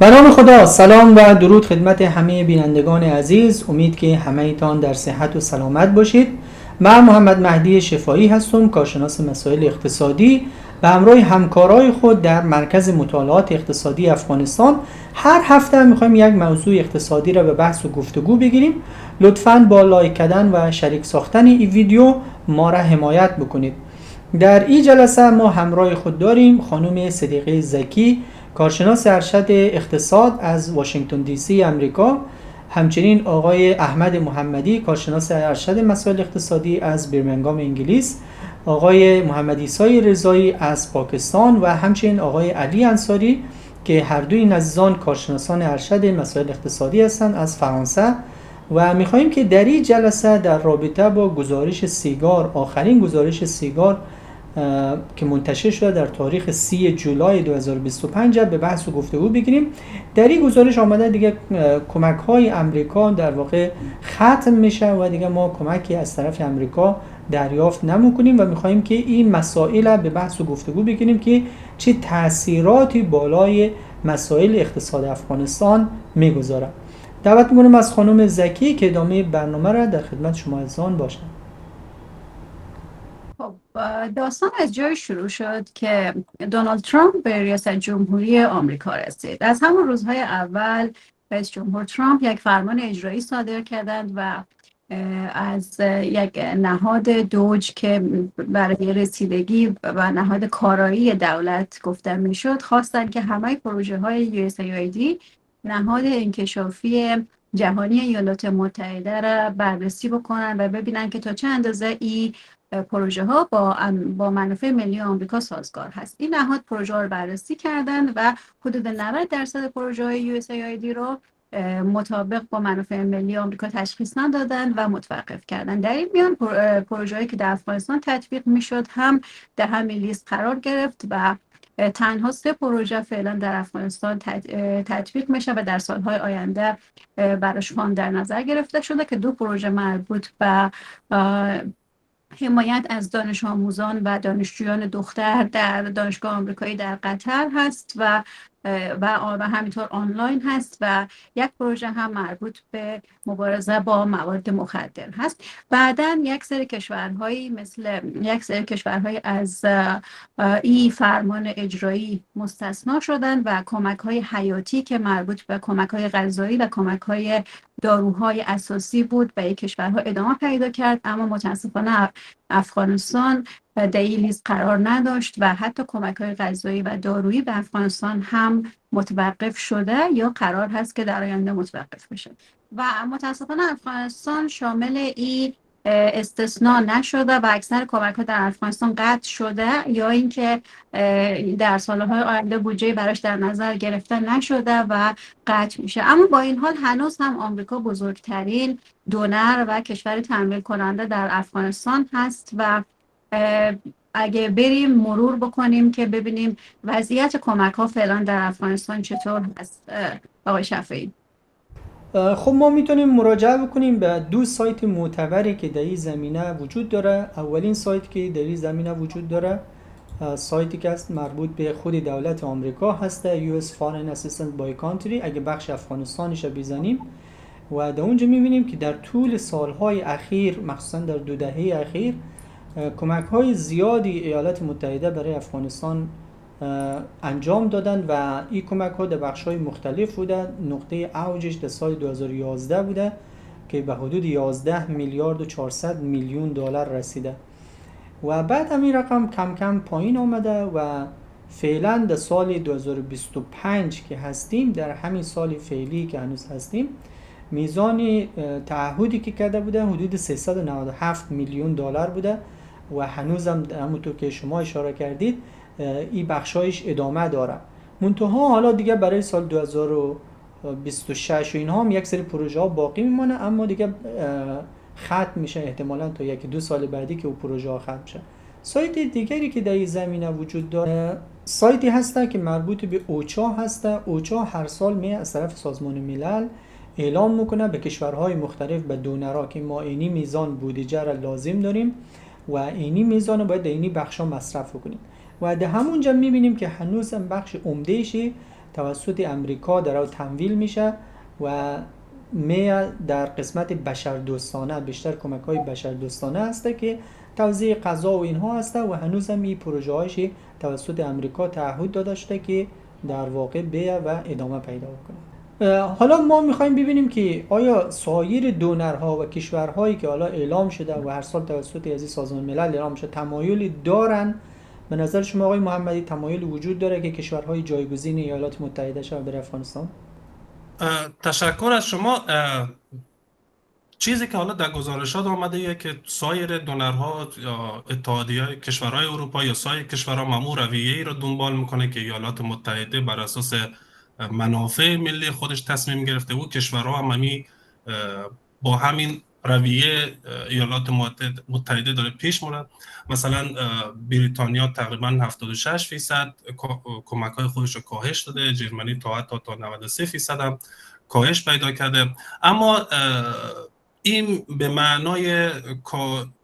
به نام خدا. سلام و درود خدمت همه بینندگان عزیز. امید که همه تان در صحت و سلامت باشید. من محمد مهدی شفایی هستم، کارشناس مسائل اقتصادی. به همراه همکارای خود در مرکز مطالعات اقتصادی افغانستان هر هفته میخوایم یک موضوع اقتصادی را به بحث و گفتگو بگیریم. لطفاً با لایک کردن و شریک ساختن این ویدیو ما را حمایت بکنید. در این جلسه ما همراه خود داریم خانم صدیقه زکی، کارشناس ارشد اقتصاد از واشنگتن دی سی امریکا، همچنین آقای احمد محمدی، کارشناس ارشد مسائل اقتصادی از برمنگام انگلیس، آقای محمد عیسی رضایی از پاکستان و همچنین آقای علی انصاری که هر دوی این عزیزان کارشناسان ارشد مسائل اقتصادی هستند از فرانسه. و میخواییم که در این جلسه در رابطه با گزارش سیگار، آخرین گزارش سیگار که منتشر شده در تاریخ 30 جولای 2025 به بحث و گفتگو بگیریم. در این گزارش آمده دیگه کمک های امریکا در واقع ختم میشه و دیگه ما کمکی از طرف امریکا دریافت نمیکنیم و میخوایم که این مسائل به بحث و گفتگو بگیریم که چه تأثیراتی بالای مسائل اقتصاد افغانستان میگذاره. دعوت میکنم از خانم زکی که ادامه برنامه را در خدمت شما عزیزان باشند. داستان از جای شروع شد که دونالد ترامپ به ریاست جمهوری آمریکا رسید. از همون روزهای اول رئیس جمهور ترامپ یک فرمان اجرایی صادر کردند و از یک نهاد دوج که برای رسیدگی و نهاد کارایی دولت گفته میشد خواستند که همه پروژه های USAID، نهاد انکشافی جهانی ایالات متحده را بررسی بکنن و ببینن که تا چه اندازه این پروژه ها با منافع ملی آمریکا سازگار هست. این نهاد پروژه ها رو بررسی کردند و حدود 90% پروژه های USAID رو مطابق با منافع ملی آمریکا تشخیص ندادن و متوقف کردن. در این میان پروژه هایی که در افغانستان تطبیق میشد هم در همین لیست قرار گرفت و تنها 3 پروژه فعلا در افغانستان تطبیق میشه و در سالهای آینده براش فاند در نظر گرفته شده که 2 پروژه مربوط به حمایت از دانش آموزان و دانشجویان دختر در دانشگاه آمریکایی در قطر هست و همینطور آنلاین هست و یک پروژه هم مربوط به مبارزه با مواد مخدر هست. بعداً یک سری کشورهای از این فرمان اجرایی مستثنا شدن و کمک‌های حیاتی که مربوط به کمک‌های غذایی و کمک‌های داروهای اساسی بود به این کشورها ادامه پیدا کرد، اما متاسفانه افغانستان در این لیست قرار نداشت و حتی کمک‌های غذایی و دارویی به افغانستان هم متوقف شده یا قرار هست که در آینده متوقف بشه و متاسفانه افغانستان شامل این استثناء نشده و اکثر کمک‌ها در افغانستان قطع شده یا اینکه در سالهای آینده بودجه براش در نظر گرفته نشده و قطع میشه. اما با این حال هنوز هم آمریکا بزرگترین دونر و کشور تمویل کننده در افغانستان هست و اگه بریم مرور بکنیم که ببینیم وضعیت کمک ها فعلا در افغانستان چطور هست آقای شفیعی. خب ما میتونیم مراجعه بکنیم به 2 سایت معتبری که در این زمینه وجود داره. اولین سایت که در این زمینه وجود داره سایتی که است مربوط به خود دولت آمریکا هسته، US Foreign Assistance by Country. اگه بخش افغانستانش بزنیم و در اونجا میبینیم که در طول سالهای اخیر، مخصوصا در 2 دهه اخیر، کمک‌های زیادی ایالات متحده برای افغانستان انجام دادن و این کمک‌ها در بخش‌های مختلف بوده. نقطه اوجش در سال 2011 بوده که به حدود 11 میلیارد و 400 میلیون دلار رسیده و بعد هم این رقم کم کم پایین آمده و فعلا در سال 2025 که هستیم، در همین سال فعلی که هنوز هستیم، میزان تعهدی که کرده بوده حدود 397 میلیون دلار بوده و هنوزم همونطور که شما اشاره کردید این بخشایش ادامه داره. منتها حالا دیگه برای سال 2026 و اینها هم یک سری پروژه ها باقی میمونه، اما دیگه ختم میشه احتمالاً تا 1-2 سال بعدی که اون پروژه ها ختم شه. سایت دیگری که در این زمینه وجود داره سایتی هسته که مربوط به اوچا هسته. اوچا هر سال می از طرف سازمان ملل اعلام میکنه به کشورهای مختلف، به دونرها که ما اینی میزان بودجه را لازم داریم و اینی میزان باید در اینی بخشا مصرف کنیم و در همونجا میبینیم که هنوز هم بخش عمده‌ای توسط امریکا در تمویل میشه و در قسمت بشردوستانه، بیشتر کمک های بشردوستانه هسته که توزیع غذا و اینها هسته و هنوز هم این پروژه هایش توسط امریکا تعهد داده شده که در واقع بیه و ادامه پیدا کنه. حالا ما میخوایم ببینیم که آیا سایر دونرها و کشورهایی که حالا اعلام شده و هر سال توسط از سازمان ملل اعلام شده تمایلی دارن؟ به نظر شما آقای محمدی تمایل وجود داره که کشورهای جایگزین ایالات متحده شود بر افغانستان؟ تشکر از شما. چیزی که حالا در گزارشات آمده که سایر دونرها یا اتحادیه کشورهای اروپا یا سایر کشورها معمول رویه‌ای را دنبال میکنه که ایالات متحده بر اساس منافع ملی خودش تصمیم گرفته و کشورها هم با همین رویه ایالات متحده داره پیش میره. مثلا بریتانیا تقریبا 76% کمک‌های خودش رو کاهش داده، جرمنی تا 93% هم کاهش پیدا کرده. اما این به معنای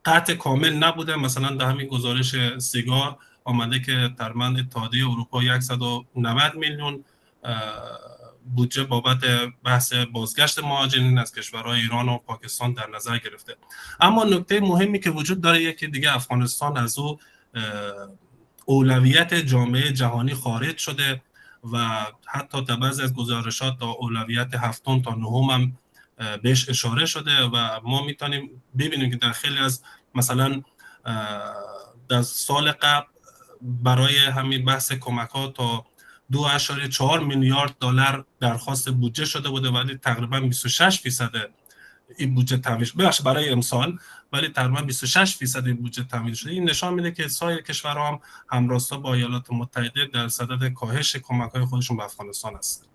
قطع کامل نبوده. مثلا در همین گزارش سیگار آمده که تقریبا اتحادیه اروپا 190 میلیون بودجه بابت بحث بازگشت مهاجرین از کشورهای ایران و پاکستان در نظر گرفته. اما نکته مهمی که وجود داره یکی دیگه افغانستان از او اولویت جامعه جهانی خارج شده و حتی تا بعضی از گزارشات تا اولویت 7 تا 9 هم بهش اشاره شده و ما میتونیم ببینیم که در خیلی از مثلا در سال قبل برای همین بحث کمک ها تا 2.4 میلیارد دلار درخواست بودجه شده بوده ولی تقریبا 26% این بودجه تامین ببخشید برای امسال، ولی تقریبا 26% این بودجه تامین شده. این نشان میده که سایر کشورها هم همراستا با ایالات متحده در صدد کاهش کمک‌های خودشون به افغانستان هست.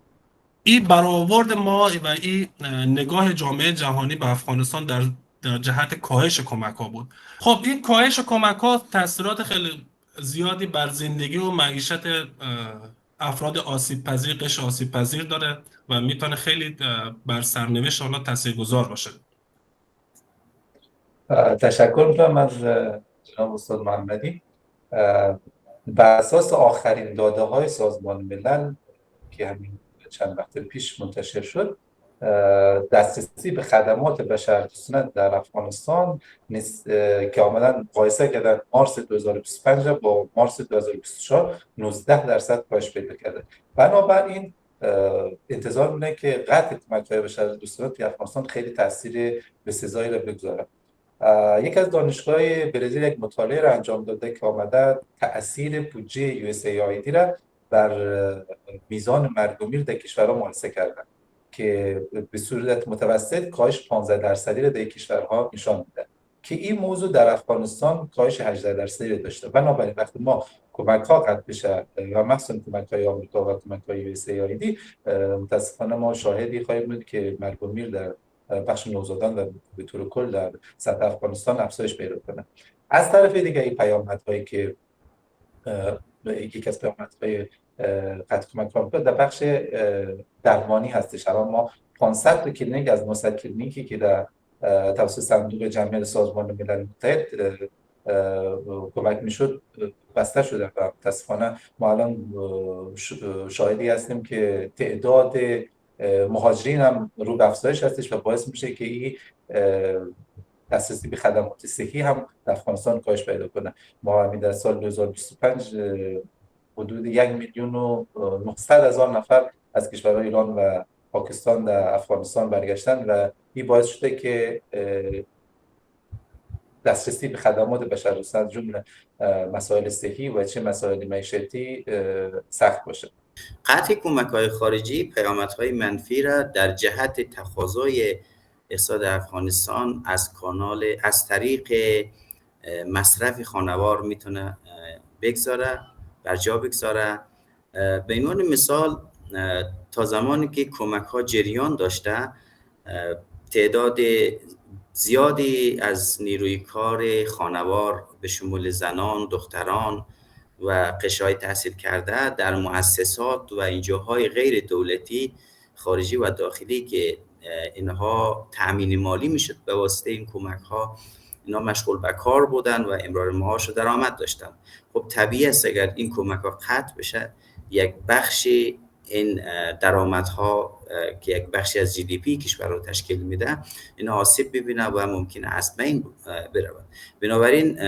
این برآورد ما و این نگاه جامعه جهانی به افغانستان در جهت کاهش کمک‌ها بود. خب این کاهش کمک‌ها تاثیرات خیلی زیادی بر زندگی و معیشت افراد آسیب پذیر، قشر آسیب پذیر داره و میتونه خیلی بر سرنوشت آنها تاثیرگذار باشه. تشکر میکنم از جناب استاد محمدی. بر اساس آخرین داده های سازمان ملل که همین چند وقت پیش منتشر شد، دسترسی به خدمات بشردوستانه در افغانستان که آمدن مقایسه کردن مارس 2025 با مارس 2024 19% کاهش پیدا کرده. بنابراین انتظار می‌کنه که قطع کمک‌های بشردوستانه در افغانستان خیلی تاثیر بسزایی را بگذاره. یک از دانشگاه برزیل یک مطالعه را انجام داده که آمده تأثیر بودجه USAID را بر میزان مرگ و میر در کشورها مقایسه کردن که به صورت متوسط کاهش 15% را در کشورها نشان میده که این موضوع در افغانستان کاهش 18% داشته. بنابراین وقتی ما کمک‌ها قطع بشه یا مخصوصا کمک‌های آمریکا و کمک‌های USAID، متاسفانه ما شاهدی خواهیم بود که مرگ و میر در بخش نوزادان و به طور کل در سطح افغانستان افزایش پیدا کنه. از طرف دیگه این پیامدهایی که یکی از پیامدهای قطع کمک‌ها در بخش درمانی هستش. الان ما 500 کلینیک از 900 کلینیکی که در توسط صندوق جمعیت سازمان ملل متحد کمک میشد بسته شده و متاسفانه ما الان شاهدی هستیم که تعداد مهاجرین هم رو به افزایش هستش و باعث میشه که این دسترسی به خدمات صحی هم در افغانستان کاهش پیدا کنه. ما همین در سال 2025 حدود 1,900,000 نفر از کشورهای ایران و پاکستان در افغانستان برگشتن و این باعث شده که دسترسی به خدمات بشردوستانه جمله مسائل صحی و چه مسائل معیشتی سخت باشه. قطع کمک‌های خارجی پیامدهای منفی را در جهت تقاضای اقتصاد افغانستان از طریق مصرف خانوار میتونه بر جا بگذاره. به عنوان مثال تا زمانی که کمک‌ها جریان داشته، تعداد زیادی از نیروی کار خانوار به شمول زنان، دختران و قشرهای تحصیل کرده در مؤسسات و اینجاهای غیر دولتی خارجی و داخلی که اینها تأمین مالی میشد به واسطه این کمک‌ها، اینا مشغول به کار بودن و امرار معاش و درآمد داشتن. خب طبیعی است اگر این کمک‌ها قطع بشه یک بخشی این درآمدها که یک بخشی از جی دی پی کشور رو تشکیل میده این آسیب ببینه و ممکنه از بین برود. بنابراین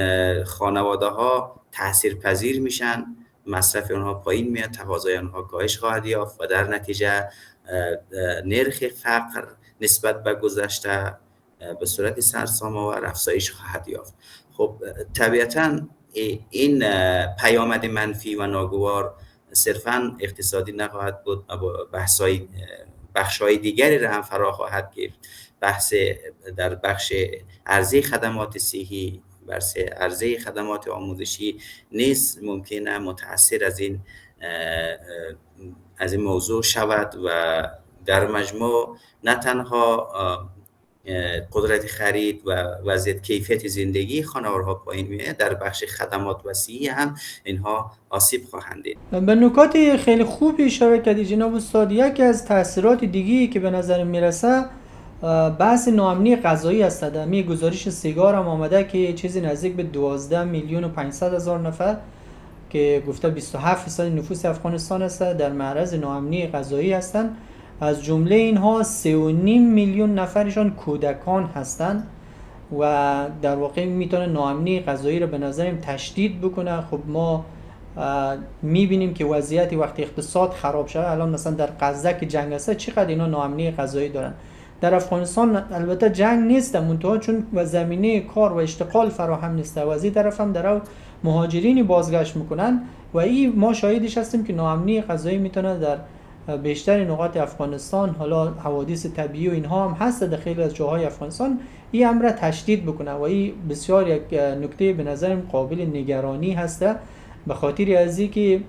خانواده ها تأثیر پذیر میشن، مصرف اونها پایین میاد، تقاضای اونها کاهش خواهد یافت و در نتیجه نرخ فقر نسبت به گذشته به صورت سرسام‌آور افزایش خواهد یافت. خب طبیعتاً این پیامد منفی و ناگوار صرفاً اقتصادی نخواهد بود، بخش‌های دیگری را هم فرا خواهد گرفت. در بخش عرضه خدمات صحی، بخش عرضه خدمات آموزشی نیز ممکنه متأثر از این موضوع شود و در مجموع نه تنها قدرت خرید و وضعیت کیفیت زندگی خانوارها پایین میاد، در بخش خدمات وسیعی هم اینها آسیب خواهند دید. به نکات خیلی خوبی اشاره کردی جناب استاد. یکی از تاثیرات دیگی که به نظر میرسه بحث ناامنی غذایی است. در گزارش سیگار هم آمده که چیزی نزدیک به 12,500,000 نفر که گفته 27% نفوس افغانستان است در معرض ناامنی غذایی هستند. از جمله اینها 3.5 میلیون نفرشان کودکان هستند و در واقع میتونه ناامنی غذایی رو به نظرم تشدید بکنه. خب ما میبینیم که وضعیتی وقتی اقتصاد خراب شده، الان مثلا در غزه که جنگ است چقدر اینا ناامنی غذایی دارن. در افغانستان البته جنگ نیست، منتها چون و زمینه کار و اشتغال فراهم نیست و از این طرف هم در مهاجرینی بازگشت میکنن و این ما شاهدش هستیم که ناامنی غذایی میتونه در بیشتر نقاط افغانستان، حالا حوادث طبیعی و اینها هم هست در خیلی از جاهای افغانستان، این امر تشدید بکنه و این بسیار یک نکته به نظرم قابل نگرانی هست، به خاطر از اینکه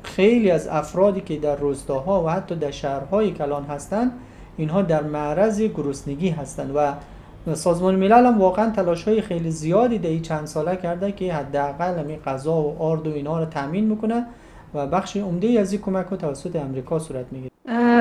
خیلی از افرادی که در روستاها و حتی در شهرهای کلان هستند اینها در معرض گرسنگی هستند و سازمان ملل هم واقعا تلاش‌های خیلی زیادی در این چند ساله کرده که حداقل همین غذا و آرد و اینا رو تامین میکنه و بخش عمده از این کمک‌ها توسط امریکا صورت میگیره.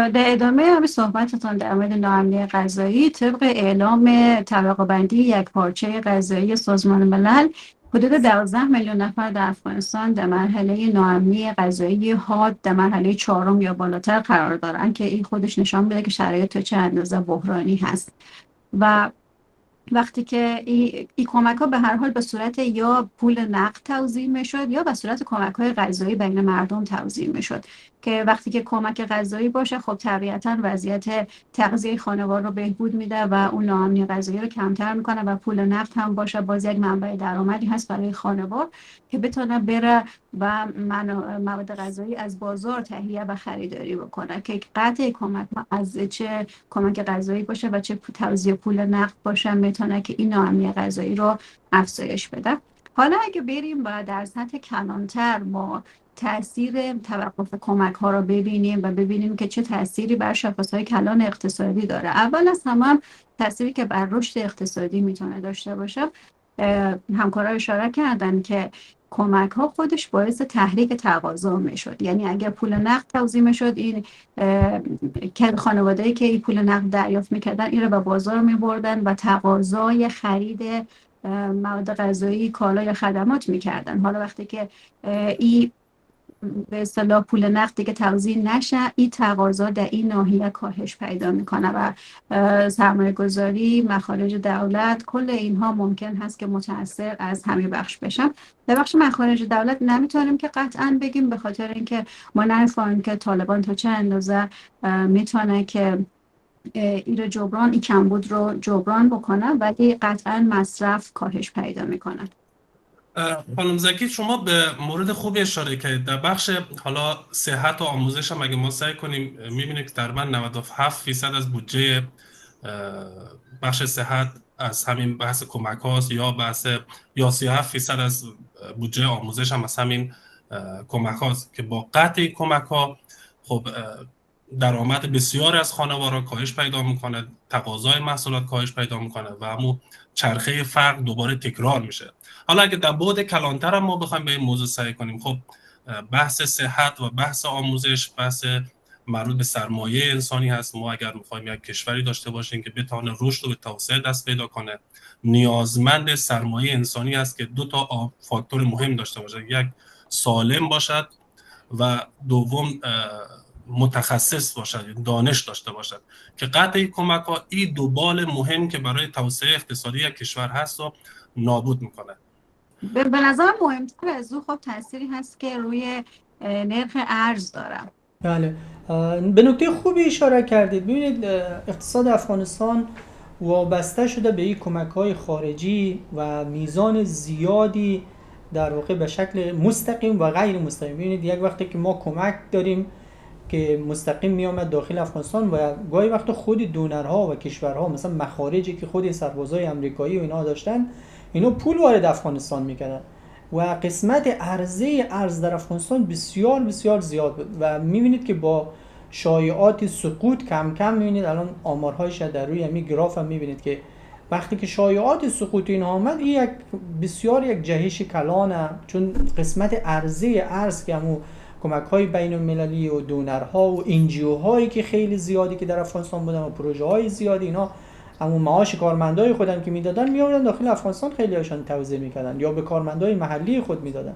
در ادامه همین صحبتتان در مورد ناامنی غذایی، طبق اعلام طبقه بندی یک پارچه غذایی سازمان ملل، حدود 12 میلیون نفر در افغانستان در مرحله ناامنی غذایی حاد در مرحله 4 یا بالاتر قرار دارند که این خودش نشان میده که شرایط چه اندازه بحرانی هست. و وقتی که این کمک ها به هر حال به صورت یا پول نقد توزیع میشد یا به صورت کمک های غذایی بین مردم توزیع میشد که وقتی که کمک غذایی باشه خب طبیعتا وضعیت تغذیه خانوار رو بهبود میده و اون ناامنی غذایی رو کمتر میکنه و پول نقد هم باشه باز یک منبع درآمدی هست برای خانوار که بتونه بره و مواد غذایی از بازار تهیه و خریداری بکنه که قطع کمک از چه کمک غذایی باشه و چه توزیع پول نقد باشه میتونه که این ناامنی غذایی رو افزایش بده. حالا اگه بریم و در سطح کلانتر ما تأثیر توقف کمک ها رو ببینیم و ببینیم که چه تأثیری بر شاخص‌های کلان اقتصادی داره. اول از همه تأثیری که بر رشد اقتصادی میتونه داشته باشه، همکارا اشاره کردن که کمک ها خودش باعث تحریک تقاضا میشد. یعنی اگر پول نقد توزیع میشد، این خانواده‌ای که این پول نقد دریافت میکردن این رو به بازار میبردن و تقاضای خرید مواد غذایی، کالا یا خدمات میکردن. حالا وقتی که این به اصطلاح پول نقد دیگه توزیع نشه، این تقاضا در این ناحیه کاهش پیدا میکنه و سرمایه گذاری، مخارج دولت، کل اینها ممکن هست که متاثر از همین بخش بشن. در بخش مخارج دولت نمیتونیم که قطعا بگیم، به خاطر اینکه ما نمیفهمیم که طالبان تا چه اندازه میتونه که این جبران، این کمبود رو جبران بکنه، ولی قطعا مصرف کاهش پیدا میکنه. خانم زکی، شما به مورد خوبی اشاره کردید. در بخش حالا صحت و آموزش هم اگه ما سعی کنیم می‌بینید که تقریباً 97% از بودجه بخش صحت از همین بحث کمک هاست یا 37% از بودجه آموزش هم از همین کمک هاست که با قطع کمک ها خب درآمد بسیاری از خانوارها کاهش پیدا میکنه، تقاضای محصولات کاهش پیدا میکنه و همون چرخه فقر دوباره تکرار میشه. حالا اگه در بعد کلانتر هم ما بخوایم به این موضوع سعی کنیم، خب بحث صحت و بحث آموزش بحث مربوط به سرمایه انسانی هست. ما اگر میخوایم یک کشوری داشته باشیم که بتونه رشد و به توسعه دست پیدا کنه، نیازمند سرمایه انسانی است که دو تا فاکتور مهم داشته باشه. یک، سالم باشد و دوم متخصص باشد، دانش داشته باشد که قطع این کمک ها این دو بال مهم که برای توسعه اقتصادی یک کشور هست و نابود میکنه. به نظر مهمتر از او خب تأثیری هست که روی نرخ ارز داره. بله، به نکته خوبی اشاره کردید. ببینید اقتصاد افغانستان وابسته شده به این کمک‌های خارجی و میزان زیادی در واقع به شکل مستقیم و غیر مستقیم. ببینید یک وقتی که ما کمک داریم که مستقیم میامد داخل افغانستان و گاهی وقت خود دونرها و کشورها مثلا مخارجی که خود سربازای امریکایی و اینا داشتن، اینا پول وارد افغانستان میکردن و قسمت عرضه ارز در افغانستان بسیار بسیار زیاد بود و میبینید که با شایعات سقوط کم کم میبینید الان آمارهایش در روی همین گراف هم میبینید که وقتی که شایعات سقوط این آمد، این بسیار یک جهش کلانه، چون قسمت عرضه ارز که همون کمک‌های بین‌المللی و دونرها و NGO-هایی که خیلی زیادی که در افغانستان بودن و پروژه‌های زیادی، اینا همون معاش کارمندای خودم که میدادن میآوردن داخل افغانستان خیلی هاشون توزیع میکردن یا به کارمندای محلی خود میدادن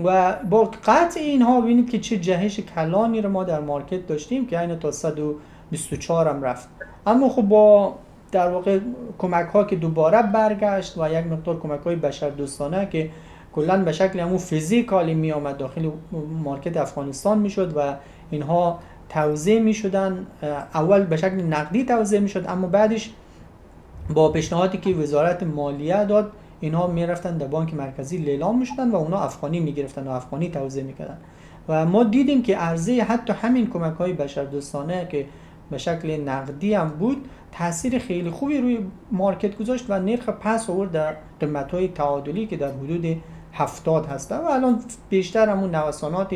و با قطع اینها ببینید که چه جهش کلانی رو ما در مارکت داشتیم که این تا 124 هم رفت. اما خب با در واقع کمک‌ها که دوباره برگشت و یک مقدار کمک‌های بشردوستانه که کلاً به شکل همون فیزیکالی می آمد داخل مارکت افغانستان میشد و اینها توزیع میشدن، اول به شکل نقدی توزیع میشد اما بعدش با پیشنهادی که وزارت مالیه داد اینها میرفتن در بانک مرکزی لیلام میشدن و اونا افغانی میگرفتن و افغانی توزیع میکردن و ما دیدیم که عرضه حتی همین کمک‌های بشردوستانه که به شکل نقدی هم بود تاثیر خیلی خوبی روی مارکت گذاشت و نرخ پس آورد در قیمت‌های تعادلی که در حدود 70 هستن و الان بیشتر همون نوسانات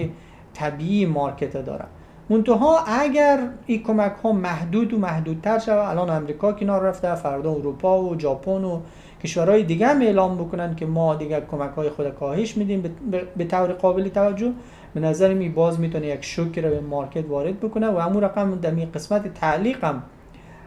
طبیعی مارکت داره. منتها اگر این کمک ها محدود و محدودتر شود، الان امریکا کنار رفته، فردا اروپا و ژاپن و کشورهای دیگه هم اعلام بکنن که ما دیگه کمک های خود کاهش میدیم به طور قابل توجه، به نظر می باز میتونه یک شوک رو به مارکت وارد بکنه و همون رقم در قسمت تعلیق هم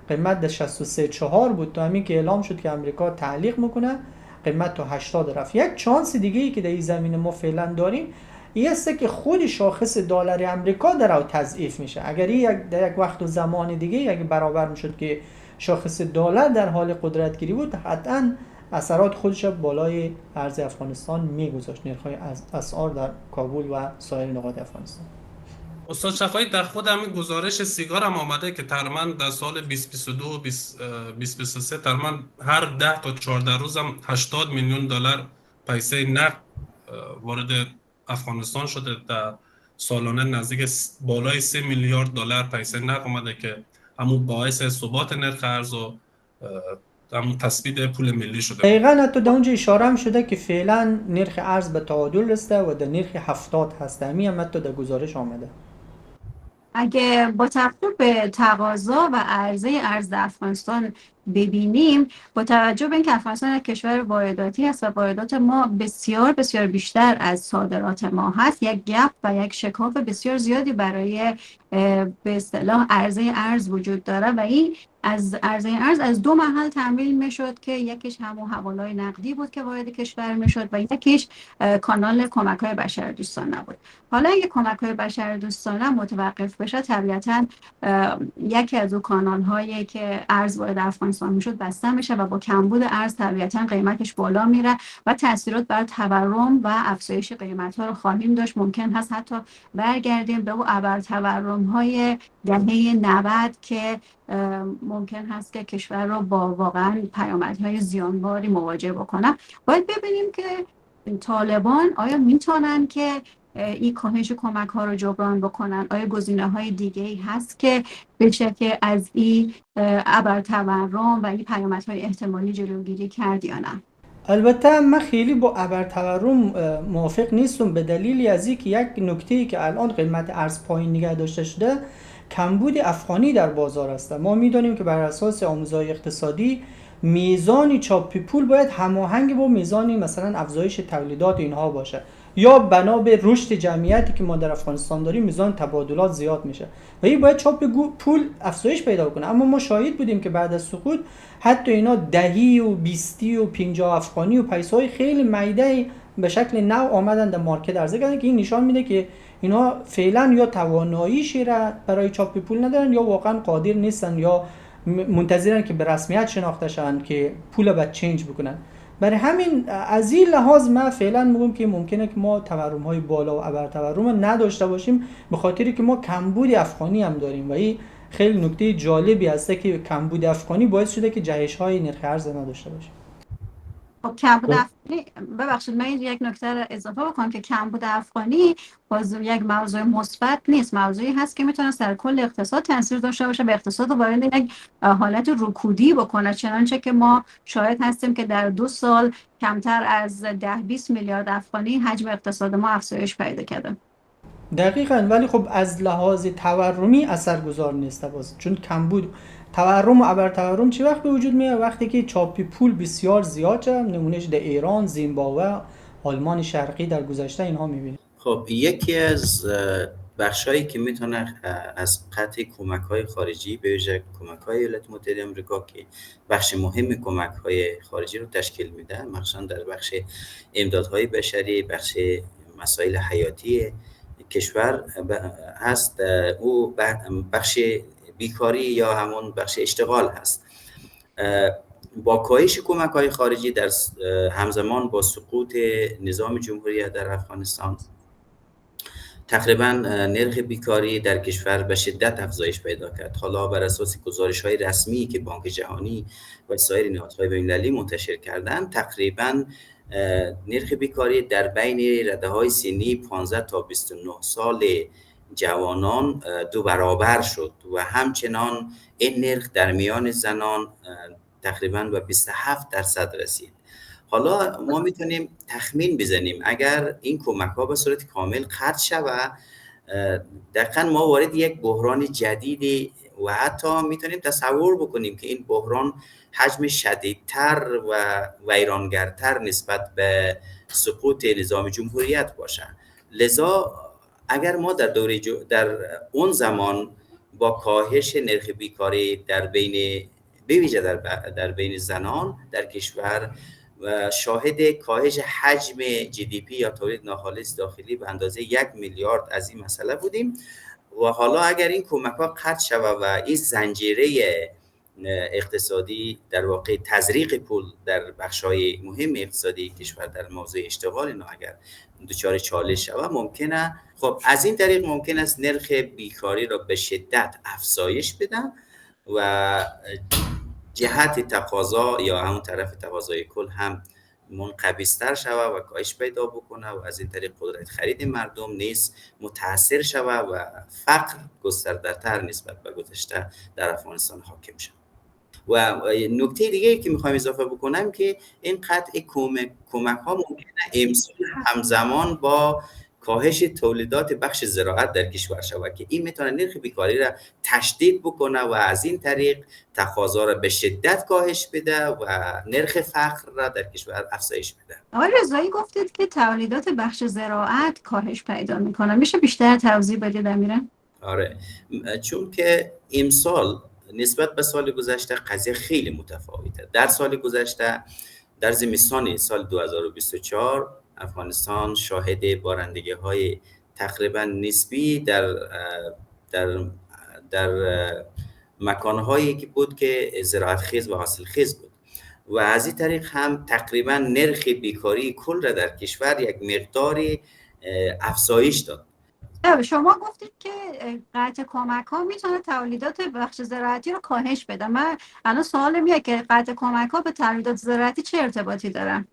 قیمت در 63.4 بود تا همین که اعلام شد که امریکا تعلیق میکنه قیمت تا 80 رفت. یک چانس دیگه ای که در این زمینه ما فعلا داریم این است که خود شاخص دلار امریکا در تضعیف میشه. اگر در یک وقت و زمان دیگه اگه برابر میشد که شاخص دلار در حال قدرت گیری بود، قطعاً اثرات خودش بالای ارز افغانستان میگذاشت، نرخ‌های اسعار در کابل و سایر نقاط افغانستان. استاد شفایی در خود همین گزارش سیگار هم آمده که تقریبا در سال 2022 و 2023 تقریبا هر 10 تا 14 روز هم 80 میلیون دلار پیسه نقد وارد افغانستان شده، در سالانه نزدیک بالای 3 میلیارد دلار پیسه نقد اومده که همون باعث ثبات نرخ ارز و همون تثبیت پول ملی شده. دقیقاً حتی در اونجا اشاره هم شده که فعلا نرخ ارز به تعادل رسیده و در نرخ 70 هست. همین هم حتی در گزارش آمده. اگه با توجه به تقاضا و عرضه ارز در افغانستان ببینیم، با توجه به اینکه افغانستان یک کشور وارداتی است و واردات ما بسیار بسیار بیشتر از صادرات ما هست، یک گپ و یک شکاف بسیار زیادی برای به اصطلاح عرضه ارز وجود داره و این از عرضه ارز از دو محل تامین میشد که یکیش همون حواله‌های نقدی بود که وارد کشور میشد و یکیش کانال کمک‌های بشردوستانه بود. حالا اگه کمک‌های بشردوستانه متوقف بشه، طبیعتاً یکی از اون کانال‌هایی که ارز وارد افغانستان میشد بسته میشه و با کمبود ارز طبیعتاً قیمتش بالا میره و تاثیرات بر تورم و افزایش قیمت‌ها رو خواهیم داشت. ممکن هست حتی برگردیم به اون ابرتورم‌های دهه 90 که ممکن هست که کشور رو با واقعا پیامدهای زیانباری مواجه بکنه. باید ببینیم که طالبان آیا میتونن که این کاهش کمک ها رو جبران بکنن؟ آیا گزینه های دیگه ای هست که بشه که از این ابرتورم و این پیامدهای احتمالی جلوگیری کرد یا نه؟ البته من خیلی با ابرتورم موافق نیستم، به دلیلی از اینکه یک نکته‌ای که الان قیمت ارز پایین نگه داشته شده کمبود افغانی در بازار است. ما میدونیم که بر اساس آموزهای اقتصادی میزان چاپ پول باید هماهنگ با میزان مثلا افزایش تولیدات اینها باشه، یا بنا به رشد جمعیتی که ما در افغانستان داریم میزان تبادلات زیاد میشه و این باید چاپ پول افزایش پیدا کنه. اما ما شاهد بودیم که بعد از سقوط حتی اینا 10 و 20 و 50 افغانی و پیسه‌های خیلی میده به شکل نو آمدن در مارکت عرضه کردن که این نشان میده که اینا فعلا یا تواناییشی را برای چاپ پول ندارن یا واقعا قادر نیستن یا منتظرن که به رسمیت شناخته شن که پول باید چنج بکنن. برای همین از این لحاظ ما فعلا میگم که ممکنه که ما تورم های بالا و ابر تورم نداشته باشیم، به خاطری که ما کمبود افغانی هم داریم و این خیلی نکته جالبی هسته که کمبود افغانی باعث شده که جهش های نرخ ارز نداشته باشیم. خب کمبود افغانی، ببخشید من یک نکته اضافه بکنم که کمبود افغانی باز یک موضوع مثبت نیست، موضوعی هست که میتونه سر کل اقتصاد تاثیر داشته باشه، به اقتصاد رو وارد یک حالت رکودی بکنه، چنانچه که ما شاهد هستیم که در 2 سال کمتر از 10-20 میلیارد افغانی حجم اقتصاد ما افزایش پیدا کرده. دقیقاً، ولی خب از لحاظ تورمی اثرگذار نیست باز، چون کمبود تورم و ابر تورم چه وقت به وجود میاد؟ وقتی که چاپ پول بسیار زیاد شه، نمونهش در ایران، زیمبابوه، آلمان شرقی در گذشته اینها میبینیم. خب یکی از بخشایی که میتونه از قطع کمک‌های خارجی به ویژه کمک‌های ایالات متحده آمریکا که بخش مهم کمک‌های خارجی رو تشکیل میده، مخصوصا در بخش امدادهای بشری، بخش مسائل حیاتی کشور هست، او بخش بیکاری یا همون بخش اشتغال هست. با کاهش کمک‌های خارجی در همزمان با سقوط نظام جمهوریت در افغانستان تقریبا نرخ بیکاری در کشور به شدت افزایش پیدا کرد. حالا بر اساس گزارش‌های رسمی که بانک جهانی و سایر نهادهای بین‌المللی منتشر کردند، تقریبا نرخ بیکاری در بین رده‌های سنی 15 تا 29 سال جوانان 2 برابر شد و همچنان این نرخ در میان زنان تقریبا به 27% رسید. حالا ما میتونیم تخمین بزنیم اگر این کمک‌ها به صورت کامل قطع شود، دقیقاً ما وارد یک بحران جدیدی و حتی میتونیم تصور بکنیم که این بحران حجم شدیدتر و ویرانگرتر نسبت به سقوط نظام جمهوریت باشه. لذا اگر ما در اون زمان با کاهش نرخ بیکاری در بین بویژه در بین زنان در کشور و شاهد کاهش حجم GDP یا تولید ناخالص داخلی به اندازه 1 میلیارد از این مسئله بودیم و حالا اگر این کمک‌ها قطع شود و این زنجیره اقتصادی در واقع تزریق پول در بخش‌های مهم اقتصادی کشور در موضوع اشتغال اینا اگر دچار چالش شود، ممکنه خب از این طریق ممکن است نرخ بیکاری را به شدت افزایش بدن و جهت تقاضا یا همون طرف تقاضای کل هم منقبض‌تر شود و کاهش پیدا بکنه و از این طریق قدرت خرید مردم نیز متاثر شود و فقر گسترده‌تر نسبت به گذشته در افغانستان حاکم شود. و نکته دیگه که میخوایم اضافه بکنم که این قطع کمک‌ها ممکنه امسال همزمان با کاهش تولیدات بخش زراعت در کشور شود که این میتونه نرخ بیکاری را تشدید بکنه و از این طریق تقاضا را به شدت کاهش بده و نرخ فقر را در کشور افزایش بده. آقای رضایی گفتید که تولیدات بخش زراعت کاهش پیدا میکنه، میشه بیشتر توضیح بدید امیره؟ آره، چون که امسال نسبت به سال گذشته قضیه خیلی متفاوته. در سال گذشته در زمستان سال 2024 افغانستان شاهد بارندگی‌های تقریبا نسبی در مکان‌هایی که بود که زراعت‌خیز و حاصلخیز بود و از این طریق هم تقریبا نرخ بیکاری کل را در کشور یک مقداری افزایش داد. شما گفتید که قطع کمک‌ها میتونه تولیدات بخش زراعتی رو کاهش بده. من الان سوال میاد که قطع کمک‌ها به تولیدات زراعتی چه ارتباطی دارن؟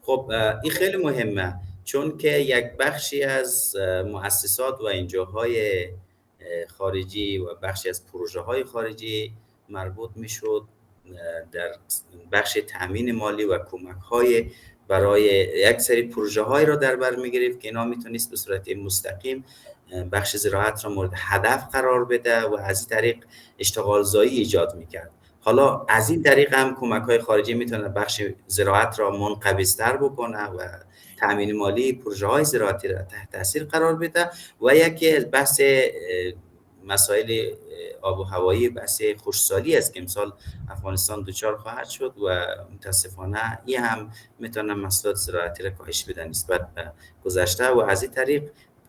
خب این خیلی مهمه، چون که یک بخشی از مؤسسات و انجاهای خارجی و بخشی از پروژه‌های خارجی مربوط میشد در بخش تأمین مالی و کمک‌های برای یک سری پروژه‌های را در بر می‌گرفت که اینا میتونست به صورت مستقیم بخش زراعت را مورد هدف قرار بده و از این طریق اشتغال زایی ایجاد می‌کرد. حالا از این طریق هم کمک‌های خارجی میتونه بخش زراعت را منقبض‌تر بکنه و تأمین مالی پروژه‌های زراعتی را تحت تاثیر قرار بده و یکی از بحث مسائل آب و هوایی بحث خشکسالی است که امسال افغانستان دچار خواهد شد و متاسفانه این هم میتونه محصولات زراعتی را کاهش بده نسبت به گذشته و از این طریق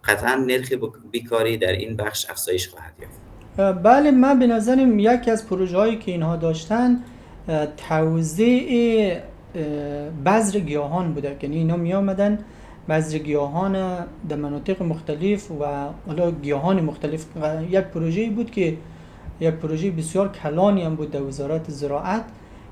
قطعا نرخ بیکاری در این بخش افزایش خواهد یافت. بله، من به نظرم یکی از پروژه هایی که اینها داشتن توزیع بذر گیاهان بوده، یعنی اینا می آمدن بذر گیاهان در مناطق مختلف و حالا گیاهان مختلف. یک پروژه بود که یک پروژه بسیار کلانی هم بود در وزارت زراعت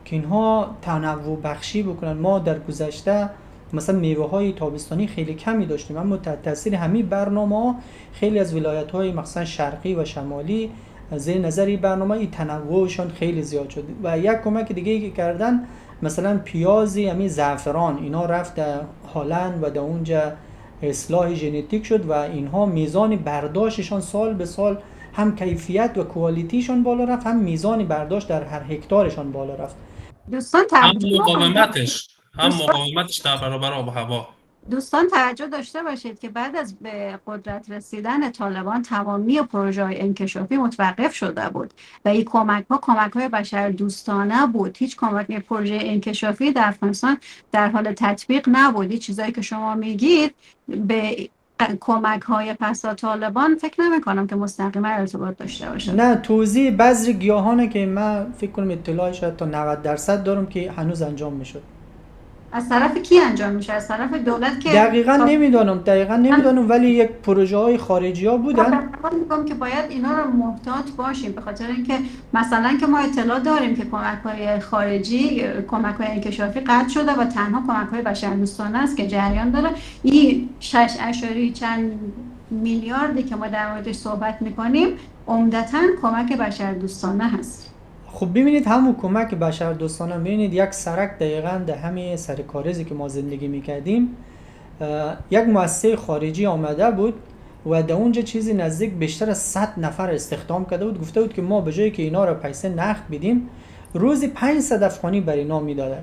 که اینها تنوع بخشی بکنن. ما در گذشته مثلا میوه های تابستانی خیلی کمی داشتیم، اما تحت تاثیر همین برنامه خیلی از ولایت های مثلا شرقی و شمالی از نظری برنامه تنوعشون خیلی زیاد شد. و یک کمک دیگه که کردن مثلا پیازی همین زعفران اینا رفت در هلند و در اونجا اصلاح ژنتیک شد و اینها میزان برداشتشان سال به سال هم کیفیت و کوالیتیشان بالا رفت، هم میزان برداشت در هر هکتارشان بالا رفت. دوستان هم مقاومتش در برابر آب و هوا. دوستان توجه داشته باشید که بعد از به قدرت رسیدن طالبان تمامی پروژه‌های انکشافی متوقف شده بود و این کمک‌های بشردوستانه بود. هیچ پروژه انکشافی در افغانستان در حال تطبیق نبود. این چیزایی که شما میگید به کمک‌های پس از طالبان فکر نمی‌کنم که مستقیما ارتباط داشته باشه. نه، توزیع بذر گیاهانه که من فکر کنم اطلاعش تا 90% دارم که هنوز انجام میشد. از طرف کی انجام میشه؟ از طرف دولت که دقیقاً نمیدونم ولی یک پروژه های خارجی ها بودن. من میگم که باید اینا رو محتاط باشیم، به خاطر اینکه مثلا که ما اطلاع داریم که کمک‌های خارجی، کمک‌های انکشافی قطع شده و تنها کمک‌های بشردوستانه است که جریان داره. این 6 چند میلیاردی که ما در موردش صحبت می‌کنیم عمدتاً کمک بشردوستانه هست. خب ببینید همون کمک بشردوستانه، ببینید یک سرک دقیقاً در همین سرکارزی که ما زندگی میکردیم یک مؤسسه خارجی آمده بود و در اونجا چیزی نزدیک بیشتر از 100 نفر استخدام کرده بود. گفته بود که ما به جایی که اینا را پیسه نقد بدیم روزی 500 افغانی بر اینا میدادن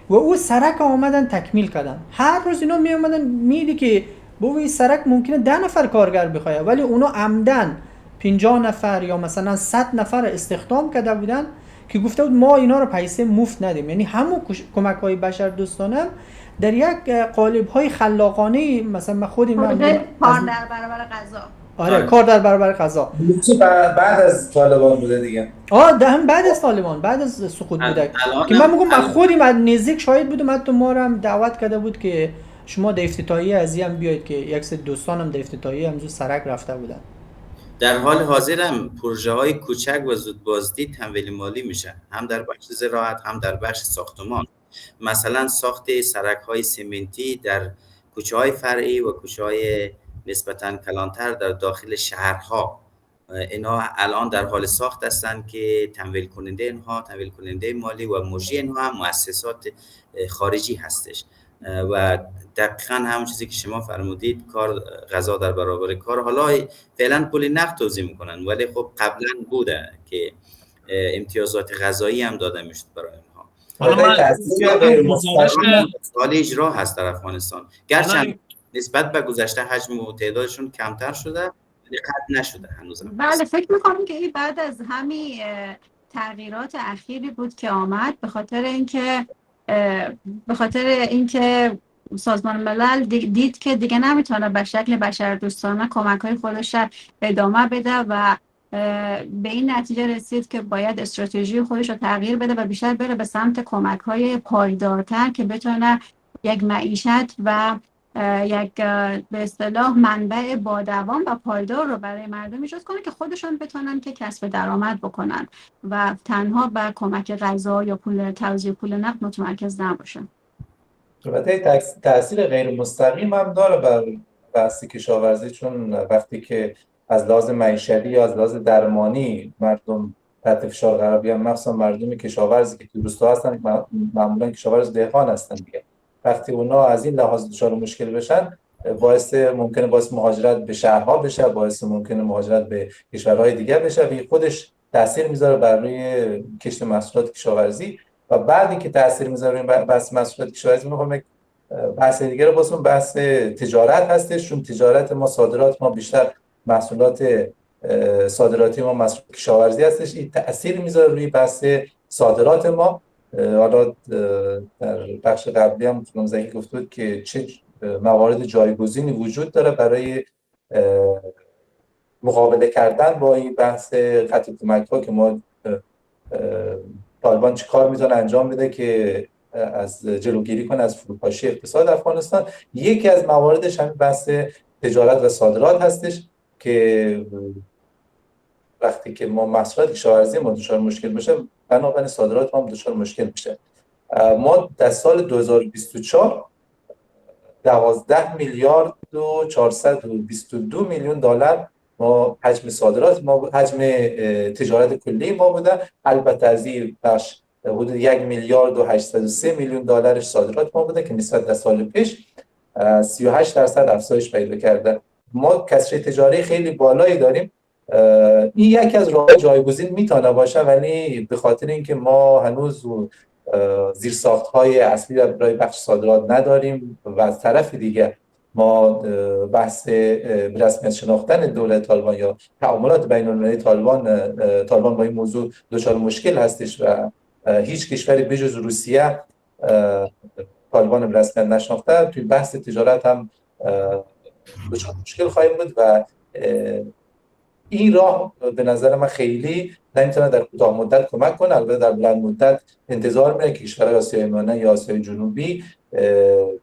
و او سرک آمدن تکمیل کردن. هر روز اینا می اومدن میدی که بو این سرک ممکنه 10 نفر کارگر بخواد، ولی اونا عمدن 50 نفر یا مثلا 100 نفر استخدام کرده بودن که گفته بود ما اینا رو پیسه مفت ندیم. یعنی همون کمک‌های بشردوستانه در یک قالب‌های خلاقانه، مثلا من خودم کار در برابر غذا. آره، کار در برابر غذا بعد از طالبان بوده دیگه. هم بعد از طالبان، بعد از سقوط بوده که من میگم من خودم از نزدیک شاهد بودم. حتی ما رو هم دعوت کرده بود که شما در افتتاحیه از هم بیاید که یک سری دوستانم در افتتاحیه هم سرک رفته بودن. در حال حاضر هم پروژه های کوچک و زود بازدید تمویل مالی میشه، هم در بخش زراعت هم در بخش ساختمان. مثلا ساخت سرک های سمنتی در کوچه های فرعی و کوچه های نسبتاً کلانتر در داخل شهرها، اینا الان در حال ساخت هستند که تمویل کننده مالی و مجری اینها هم مؤسسات خارجی هستش و دقیقاً همون چیزی که شما فرمودید، کار غذا در برابر کار. حالا فعلا پول نقد توزیع میکنن ولی خب قبلا بوده که امتیازات غذایی هم داده میشد برای اینها. حال اجرا هست در افغانستان، گرچه نسبت به گذشته حجم و تعدادشون کمتر شده ولی قطع نشده هنوز. بله، فکر میکنم که این بعد از همین تغییرات اخیری بود که آمد، به خاطر اینکه سازمان ملل دید که دیگه نمیتونه به شکل بشردوستانه کمک‌های خودش را ادامه بده و به این نتیجه رسید که باید استراتژی خودش رو تغییر بده و بیشتر بره به سمت کمک‌های پایدارتر که بتونه یک معیشت و یک به اصطلاح منبع با دوام و پایدار رو برای مردم ایجاد کنه که خودشون بتونن که کسب درآمد بکنن و تنها به کمک غذا یا توزیع پول نقد متمرکز نباشن. البته تاثیر غیر مستقیم هم داره بر بحث کشاورزی، چون وقتی که از لحاظ معیشتی یا از لحاظ درمانی مردم تحت فشار قرار بیان، مخصوصا مردم کشاورزی که تو روستا هستن، معمولا کشاورز دهقان هستن دیگه، وقتی اونا از این لحاظ دچار مشکل بشن ممکنه باعث مهاجرت به شهرها بشه، ممکنه مهاجرت به کشورهای دیگه بشه و خودش تاثیر میذاره بر روی کشت محصولات کشاورزی. و بعدی که تاثیر میذاره روی بحث محصولات کشاورزی، میخوام یک بحث دیگه رو بحث تجارت هستش، چون تجارت ما، صادرات ما بیشتر محصولات صادراتی ما مصرف کشاورزی هستش. این تأثیر میذاره روی بحث صادرات ما. حالا در بخش قبلی هم خانم زکی گفت بود که چه موارد جایگزینی وجود داره برای مقابله کردن با این بحث قطع کمک‌ها که ما طالبان چه کار میتونه انجام بده که از جلوگیری کنه از فروپاشی اقتصاد افغانستان. یکی از مواردش همین بحث تجارت و صادرات هستش که وقتی که ما محصولات کشاورزی ما دچار مشکل بشه، بنابراین صادرات ما هم دچار مشکل میشه. ما در سال 2024 12 میلیارد و 422 میلیون دلار ما حجم صادرات ما، حجم تجارت کلی ما بوده. البته از این بخش حدود 1 میلیارد و 803 میلیون دلارش صادرات ما بوده که نسبت به سال پیش 38% افزایش پیدا کرده. ما کسری تجاری خیلی بالایی داریم. این یکی از راه جایگزین میتونه باشه، ولی به خاطر اینکه ما هنوز زیرساخت‌های اصلی برای بخش صادرات نداریم و از طرف دیگه ما بحث رسمیت شناختن دولت طالبان یا تعاملات بین‌المللی طالبان با این موضوع دچار مشکل هستش و هیچ کشوری بجز روسیه طالبان رسمیت نشناخته. توی بحث تجارت هم دچار مشکل خواهیم بود و این راه به نظر من خیلی نمیتونه در کوتاه مدت کمک کنه. البته در بلند مدت انتظار میره که کشورهای آسیای میانه یا آسیای جنوبی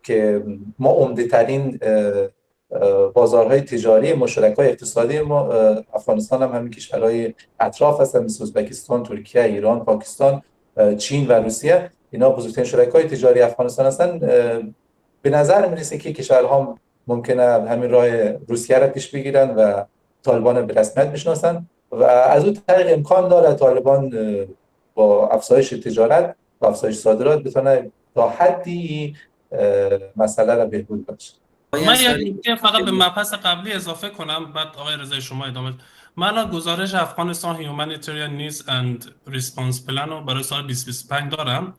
که ما عمده‌ترین بازارهای تجاری مشترک‌های اقتصادی ما افغانستان هم همین کشورهای اطراف هستن مثل ازبکستان، ترکیه، ایران، پاکستان، چین و روسیه. اینا بزرگترین شرکای تجاری افغانستان هستن. به نظر میرسه که کشورها ممکنه همین راه روسیه را پیش بگیرن و طالبان به رسمیت بشناسن و از اون طریق امکان داره طالبان با افزایش تجارت و افزایش صادرات بتونه تا حدی مسئله را بهبود بخشه. من یک فقط به مبحث قبلی اضافه کنم، بعد آقای رضایی شما ادامه. من گزارش افغانستان Humanitarian Needs and Response Plan رو برای سال 2025 دارم.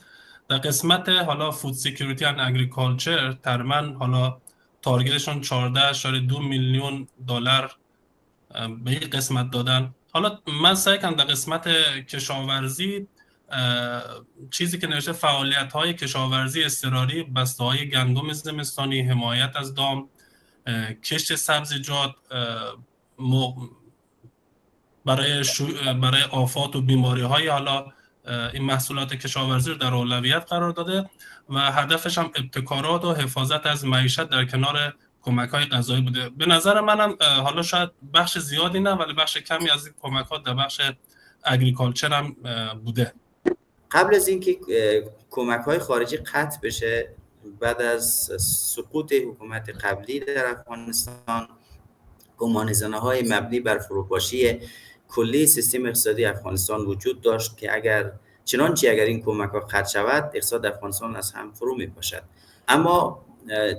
در قسمت حالا فود سکیوریتی اند اگریکالچر تقریبا حالا تارگتشون 14.2 میلیون دلار به این قسمت دادن. حالا من سعی کردم در قسمت کشاورزی چیزی که نوشته فعالیت‌های کشاورزی اضطراری، بسته‌های گندم زمستانی، حمایت از دام، کشت سبزیجات برای آفات و بیماری‌های حالا این محصولات کشاورزی رو در اولویت قرار داده و هدفش هم ابتکارات و حفاظت از معیشت در کنار کمک‌های غذایی بوده. به نظر منم حالا شاید بخش زیادی نه ولی بخش کمی از این کمک‌ها در بخش اگریکالچر هم بوده. قبل از اینکه کمک‌های خارجی قطع بشه، بعد از سقوط حکومت قبلی در افغانستان، گمانه‌زنی‌های مبنی بر فروپاشی کلی سیستم اقتصادی افغانستان وجود داشت که اگر این کمک‌ها قطع شود، اقتصاد افغانستان از هم فرو می‌پاشد. اما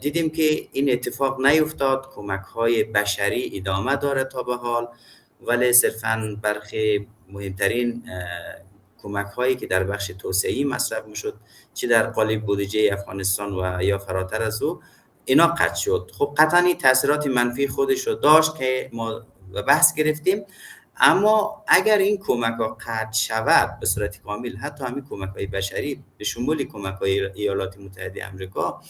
دیدیم که این اتفاق نیفتاد. کمک‌های بشری ادامه داره تا به حال، ولی صرفاً برخی مهمترین کمک‌هایی که در بخش توسعه‌ای مصرف می‌شد، چه در قالب بودجه افغانستان و یا فراتر از او، اینا قطع شد. خب قطعاً این تاثیرات منفی خودش رو داشت که ما بحث گرفتیم. اما اگر این کمک‌ها قطع شود به صورت کامل، حتی همین کمک‌های بشری به شمول کمک‌های ایالات متحده آمریکا،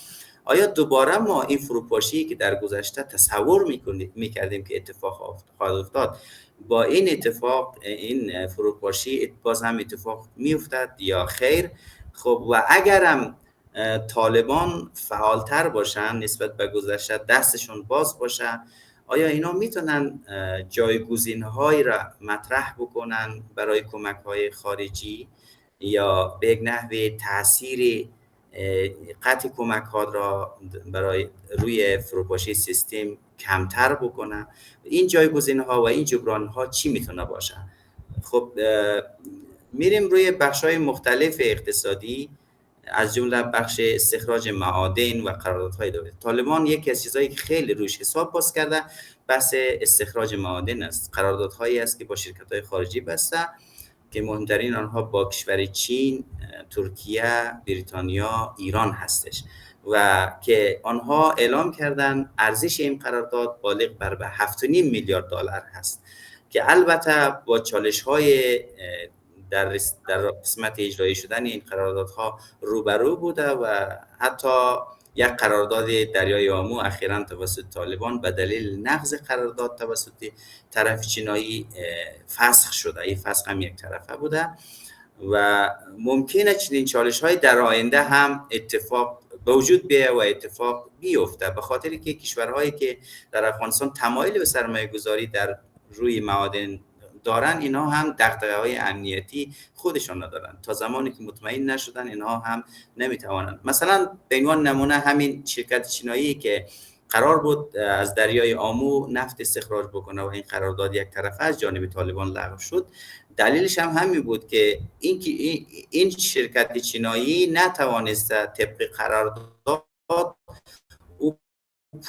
آیا دوباره ما این فروپاشی که در گذشته تصور می‌کردیم که اتفاق خواهد افتاد، با این اتفاق این فروپاشی باز هم اتفاق می‌افتد یا خیر؟ خب و اگرم طالبان فعالتر باشن نسبت به گذشته، دستشون باز باشه، آیا اینا میتونن جایگزین‌هایی را مطرح بکنن برای کمک‌های خارجی یا به یک نحوه تأثیر قطع کمک‌ها را برای روی فروپاشی سیستم کمتر بکنن؟ این جایگزین‌ها و این جبران‌ها چی میتونه باشه؟ خب میریم روی بخش‌های مختلف اقتصادی، از جمله بخش استخراج معادن و قراردادهای دولتی. طالبان یکی از چیزایی که خیلی روش حساب باز کرده بحث استخراج معادن است. قراردادهایی است که با شرکت‌های خارجی بسته که مهمترین آنها با کشور چین، ترکیه، بریتانیا، ایران هستش و که آنها اعلام کردن ارزش این قرارداد بالغ بر 7.5 میلیارد دلار هست که البته با چالش‌های در قسمت اجرایی شدن این قراردادها روبرو بوده و حتی یک قرارداد دریای آمو اخیراً توسط طالبان به دلیل نقض قرارداد توسط طرف چینایی فسخ شده. این فسخ هم یک طرفه بوده و ممکنه چنین چالش‌های در آینده هم اتفاق به وجود بیاید و اتفاق بیفته، به خاطری که کشورهایی که در افغانستان تمایل به سرمایه‌گذاری در روی معادن دارن، اینها هم دغدغه‌های امنیتی خودشان ندارن. تا زمانی که مطمئن نشدن اینها هم نمیتوانند. مثلا به عنوان نمونه همین شرکت چینایی که قرار بود از دریای آمو نفت استخراج بکنه و این قرارداد یک طرفه از جانب طالبان لغو شد، دلیلش هم همین بود که این شرکت چینایی نتوانسته طبق قرارداد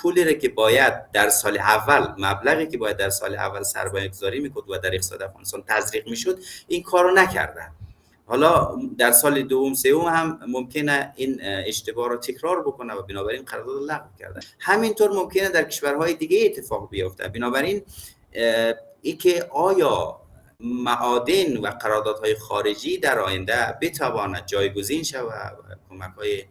پولی را که باید در سال اول، مبلغی که باید در سال اول سرمایه گذاری میکرد و در اقتصاد افغانستان تزریق میشد، این کارو نکرده. حالا در سال دوم سوم هم ممکنه این اشتباه رو تکرار بکنه و بنابراین قرارداد لغو کرده. همینطور ممکنه در کشورهای دیگه اتفاق بیفته. بنابراین این که آیا معادن و قراردادهای خارجی در آینده بتواند جایگزین شود و کمک‌های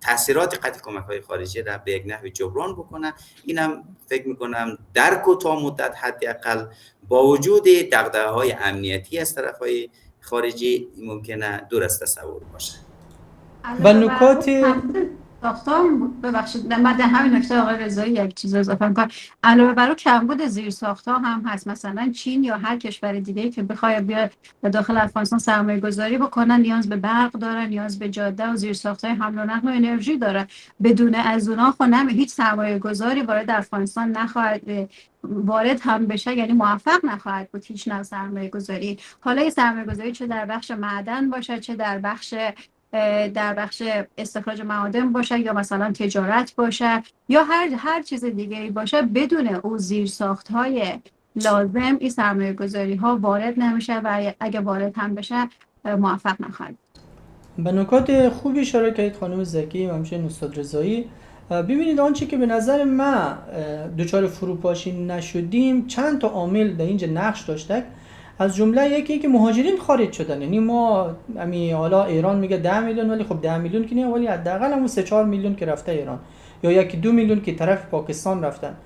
تاثیرات قطع کمک‌های خارجی را به یک نحوی جبران بکنه، اینم فکر می‌کنم در کوتاه مدت حداقل با وجود دغدغه‌های امنیتی از طرف‌های خارجی ممکنه دور از تصور باشه. و نکات ببخشید من در همین نکته آقای رضایی یک چیز اضافه می‌کنم. علاوه بر کمبود زیرساخت‌ها هم هست. مثلا چین یا هر کشور دیگه‌ای که بخواد بیاد به داخل افغانستان سرمایه‌گذاری بکنن، نیاز به برق دارن، نیاز به جاده و زیرساخت‌های حمل و نقل و انرژی دارن. بدون از اونها هیچ سرمایه‌گذاری وارد افغانستان نخواهد وارد هم بشه، یعنی موفق نخواهد بود هیچ نوع سرمایه‌گذاری. حالا این سرمایه‌گذاری چه در بخش معدن باشه، چه در بخش استخراج معادن باشه، یا مثلا تجارت باشه، یا هر چیز دیگه‌ای باشه، بدون او زیرساخت‌های لازم این سرمایه‌گذاری‌ها وارد نمیشه و اگه وارد هم بشه موفق نخواهد. به نکات خوبی اشاره کردید خانم زکی و همچنین استاد رضایی. ببینید آنچه که به نظر من دچار فروپاشی نشدیم، چند تا عامل در اینجا نقش داشته. از جمله یکی که مهاجرین خارج شدن. یعنی ما حالا ایران میگه 10 میلیون، ولی خب 10 میلیون که نه، ولی حداقل همون 3-4 میلیون که رفته ایران، یا 1-2 میلیون که طرف پاکستان رفتن.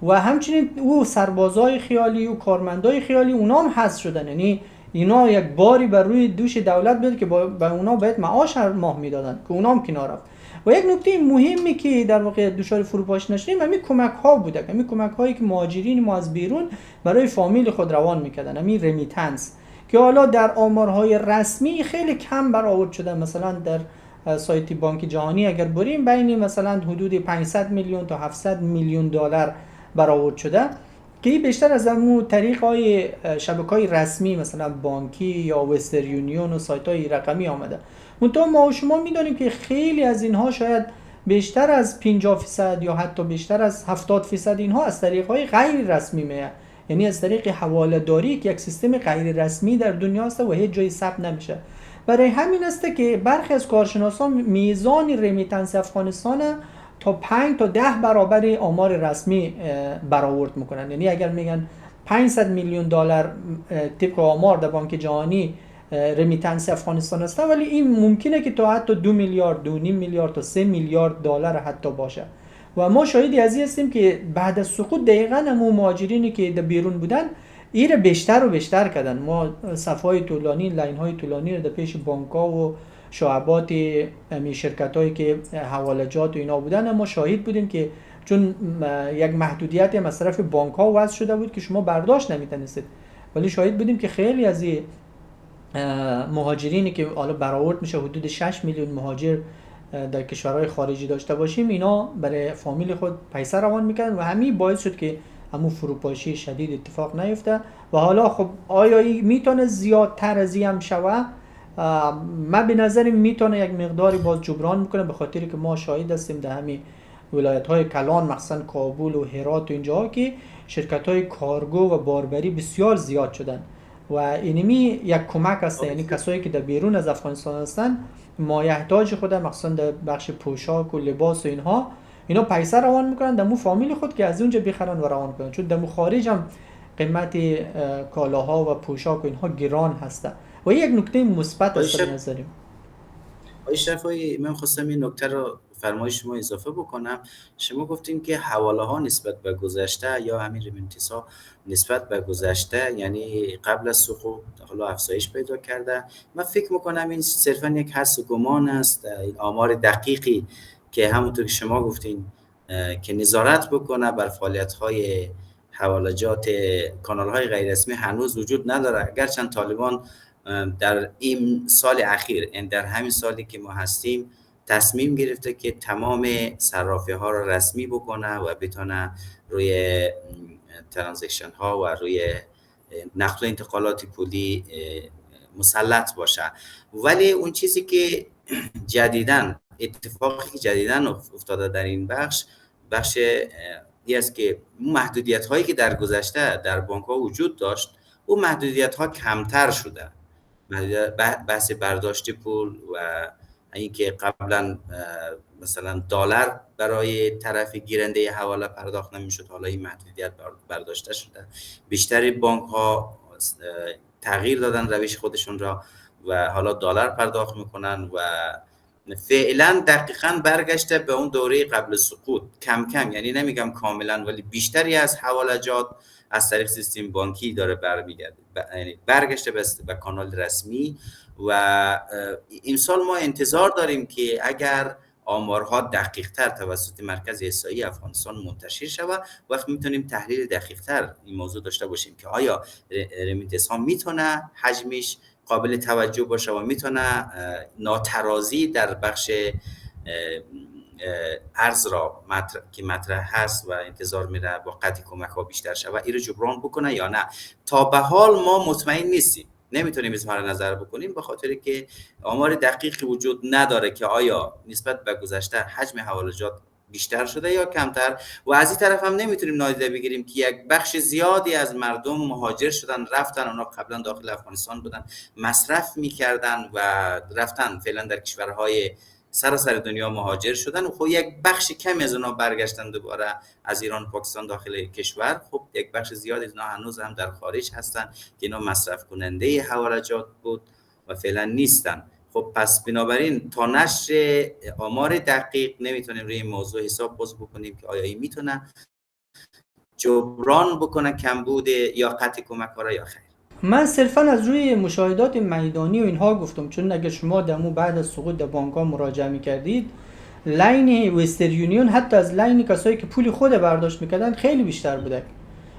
و همچنین او سربازای خیالی و کارمندای خیالی اونا هم حذف شدن. یعنی اینا یک باری بر روی دوش دولت بود که به اونا باید معاش هر ماه میدادن که اونا هم کنار رفت. و یک نکته مهمی که در واقع دچار فروپاشی نشدیم همین کمک ها بوده، همین کمک هایی که مهاجرین ما از بیرون برای فامیل خود روان میکردن، همین رمیتنس، که حالا در آمارهای رسمی خیلی کم برآورد شده. مثلا در سایت بانک جهانی اگر بریم بین مثلا حدود 500 میلیون تا 700 میلیون دلار برآورد شده، که بیشتر از همون طریق‌های شبکه‌های رسمی مثلا بانکی یا وستر یونیون و سایت‌های رقمی آمده. منتها ما و شما می‌دونیم که خیلی از اینها شاید بیشتر از 50% یا حتی بیشتر از 70% اینها از طریق‌های غیر رسمی میاد، یعنی از طریق حواله‌داری که یک سیستم غیر رسمی در دنیا است و هیچ جای ثبت نمیشه. برای همین است که برخی از کارشناسان میزان رمیتنس افغانستان تا 5 تا 10 برابر آمار رسمی برآورد میکنن. یعنی اگر میگن 500 میلیون دلار طبق آمار در بانک جهانی رمیتنس افغانستان است، ولی این ممکنه که تا حتی 2 میلیارد، 2.5 میلیارد تا 3 میلیارد دلار حتی باشه. و ما شاهدی از این هستیم که بعد از سقوط دقیقاً همون مهاجرینی که در بیرون بودن این بیشتر و بیشتر کردن. ما صفهای طولانی، لاین‌های طولانی رو در پیش بانک‌ها و شعبات همین شرکت‌هایی که حوالجات و اینا بودن ما شاهد بودیم که چون یک محدودیتی هم از طرف بانک‌ها وضع شده بود که شما برداشت نمی‌تونستید، ولی شاهد بودیم که خیلی از این مهاجرینی که حالا برآورد میشه حدود 6 میلیون مهاجر در کشورهای خارجی داشته باشیم، اینا برای فامیل خود پیسه روان میکنن و همین باعث شد که همون فروپاشی شدید اتفاق نیفته. و حالا خب آیا میتونه زیادتر از این هم شوه؟ من به نظرم میتونه یک مقداری باز جبران میکنه، به خاطری که ما شاهد هستیم در همین ولایت‌های کلان مثلا کابل و هرات و اینجاها که شرکت‌های کارگو و باربری بسیار زیاد شدن و اینمی یک کمک است. یعنی کسایی که در بیرون از افغانستان هستن مایحتاج خود مثلا در بخش پوشاک و لباس و اینا پیسه روان میکنن در مو فامیل خود که از اونجا بخرن و روان کنن، چون در مو خارج هم قیمت کالاها و پوشاک و اینها گران هسته و یک نکته مثبت است به نظرم. آقای شفایی، من خواستم این نکته رو فرمایش شما اضافه بکنم. شما گفتین که حواله ها نسبت به گذشته یا همین ریمیتنس ها نسبت به گذشته یعنی قبل از سقوط حالا افزایش پیدا کرده. من فکر میکنم این صرفا یک حدس و گمان است. این آمار دقیقی که همونطور که شما گفتین که نظارت بکنه بر فعالیت های حوالجات کانال های غیر رسمی هنوز وجود نداره، اگرچند طالبان در این سال اخیر، یعنی در همین سالی که ما هستیم، تصمیم گرفته که تمام صرافی ها رو رسمی بکنه و بتونه روی ترانزکشن ها و روی نقل و انتقالات پولی مسلط باشه. ولی اون چیزی که جدیداً اتفاقی که جدیداً افتاده در این بخش این است که محدودیت هایی که در گذشته در بانک ها وجود داشت، اون محدودیت ها کمتر شده. بحث برداشت پول و اینکه قبلا مثلا دلار برای طرف گیرنده حواله پرداخت نمیشد، حالا این محدودیت برداشته شده. بیشتر بانک ها تغییر دادن روش خودشون را و حالا دلار پرداخت میکنن و فعلا دقیقاً برگشته به اون دوره قبل سقوط کم کم، یعنی نمیگم کاملا ولی بیشتری از حوالجات از طریق سیستم بانکی داره برمیگرده، یعنی برگشته به کانال رسمی. و امسال ما انتظار داریم که اگر آمارها دقیق تر توسط مرکز احصایی افغانستان منتشر شود، وقت میتونیم تحلیل دقیق تر این موضوع داشته باشیم که آیا رمیتنس ها میتونه حجمش قابل توجه باشه و میتونه ناترازی در بخش ارز را که مطرح هست و انتظار میره با قطع کمک ها بیشتر شود این رو جبران بکنه یا نه. تا به حال ما مطمئن نیستیم، نمیتونیم اظهار نظر بکنیم به خاطر که آمار دقیقی وجود نداره که آیا نسبت به گذشته حجم حوالجات بیشتر شده یا کمتر. و از این طرف هم نمیتونیم نادیده بگیریم که یک بخش زیادی از مردم مهاجر شدن، رفتن، اونا قبلا داخل افغانستان بودن، مصرف میکردن و رفتن فعلا در کشورهای سراسر دنیا مهاجر شدن و خب یک بخش کمی از اونا برگشتن دوباره از ایران و پاکستان داخل کشور. خب یک بخش زیادی از اونا هنوز هم در خارج هستن که اینا مصرف کننده حوالجات بود و فعلا نیستن. خب پس بنابراین تا نشر آمار دقیق نمیتونیم روی این موضوع حساب باز بکنیم که آیا این میتونه جبران بکنه کمبود یا قطع کمک ها را یا خیر. من صرفا از روی مشاهدات میدانی و اینها گفتم، چون اگر شما دمو بعد از سقوط در بانک ها مراجعه میکردید، لین وسترن یونیون حتی از لین کسایی که پول خود برداشت میکردن خیلی بیشتر بوده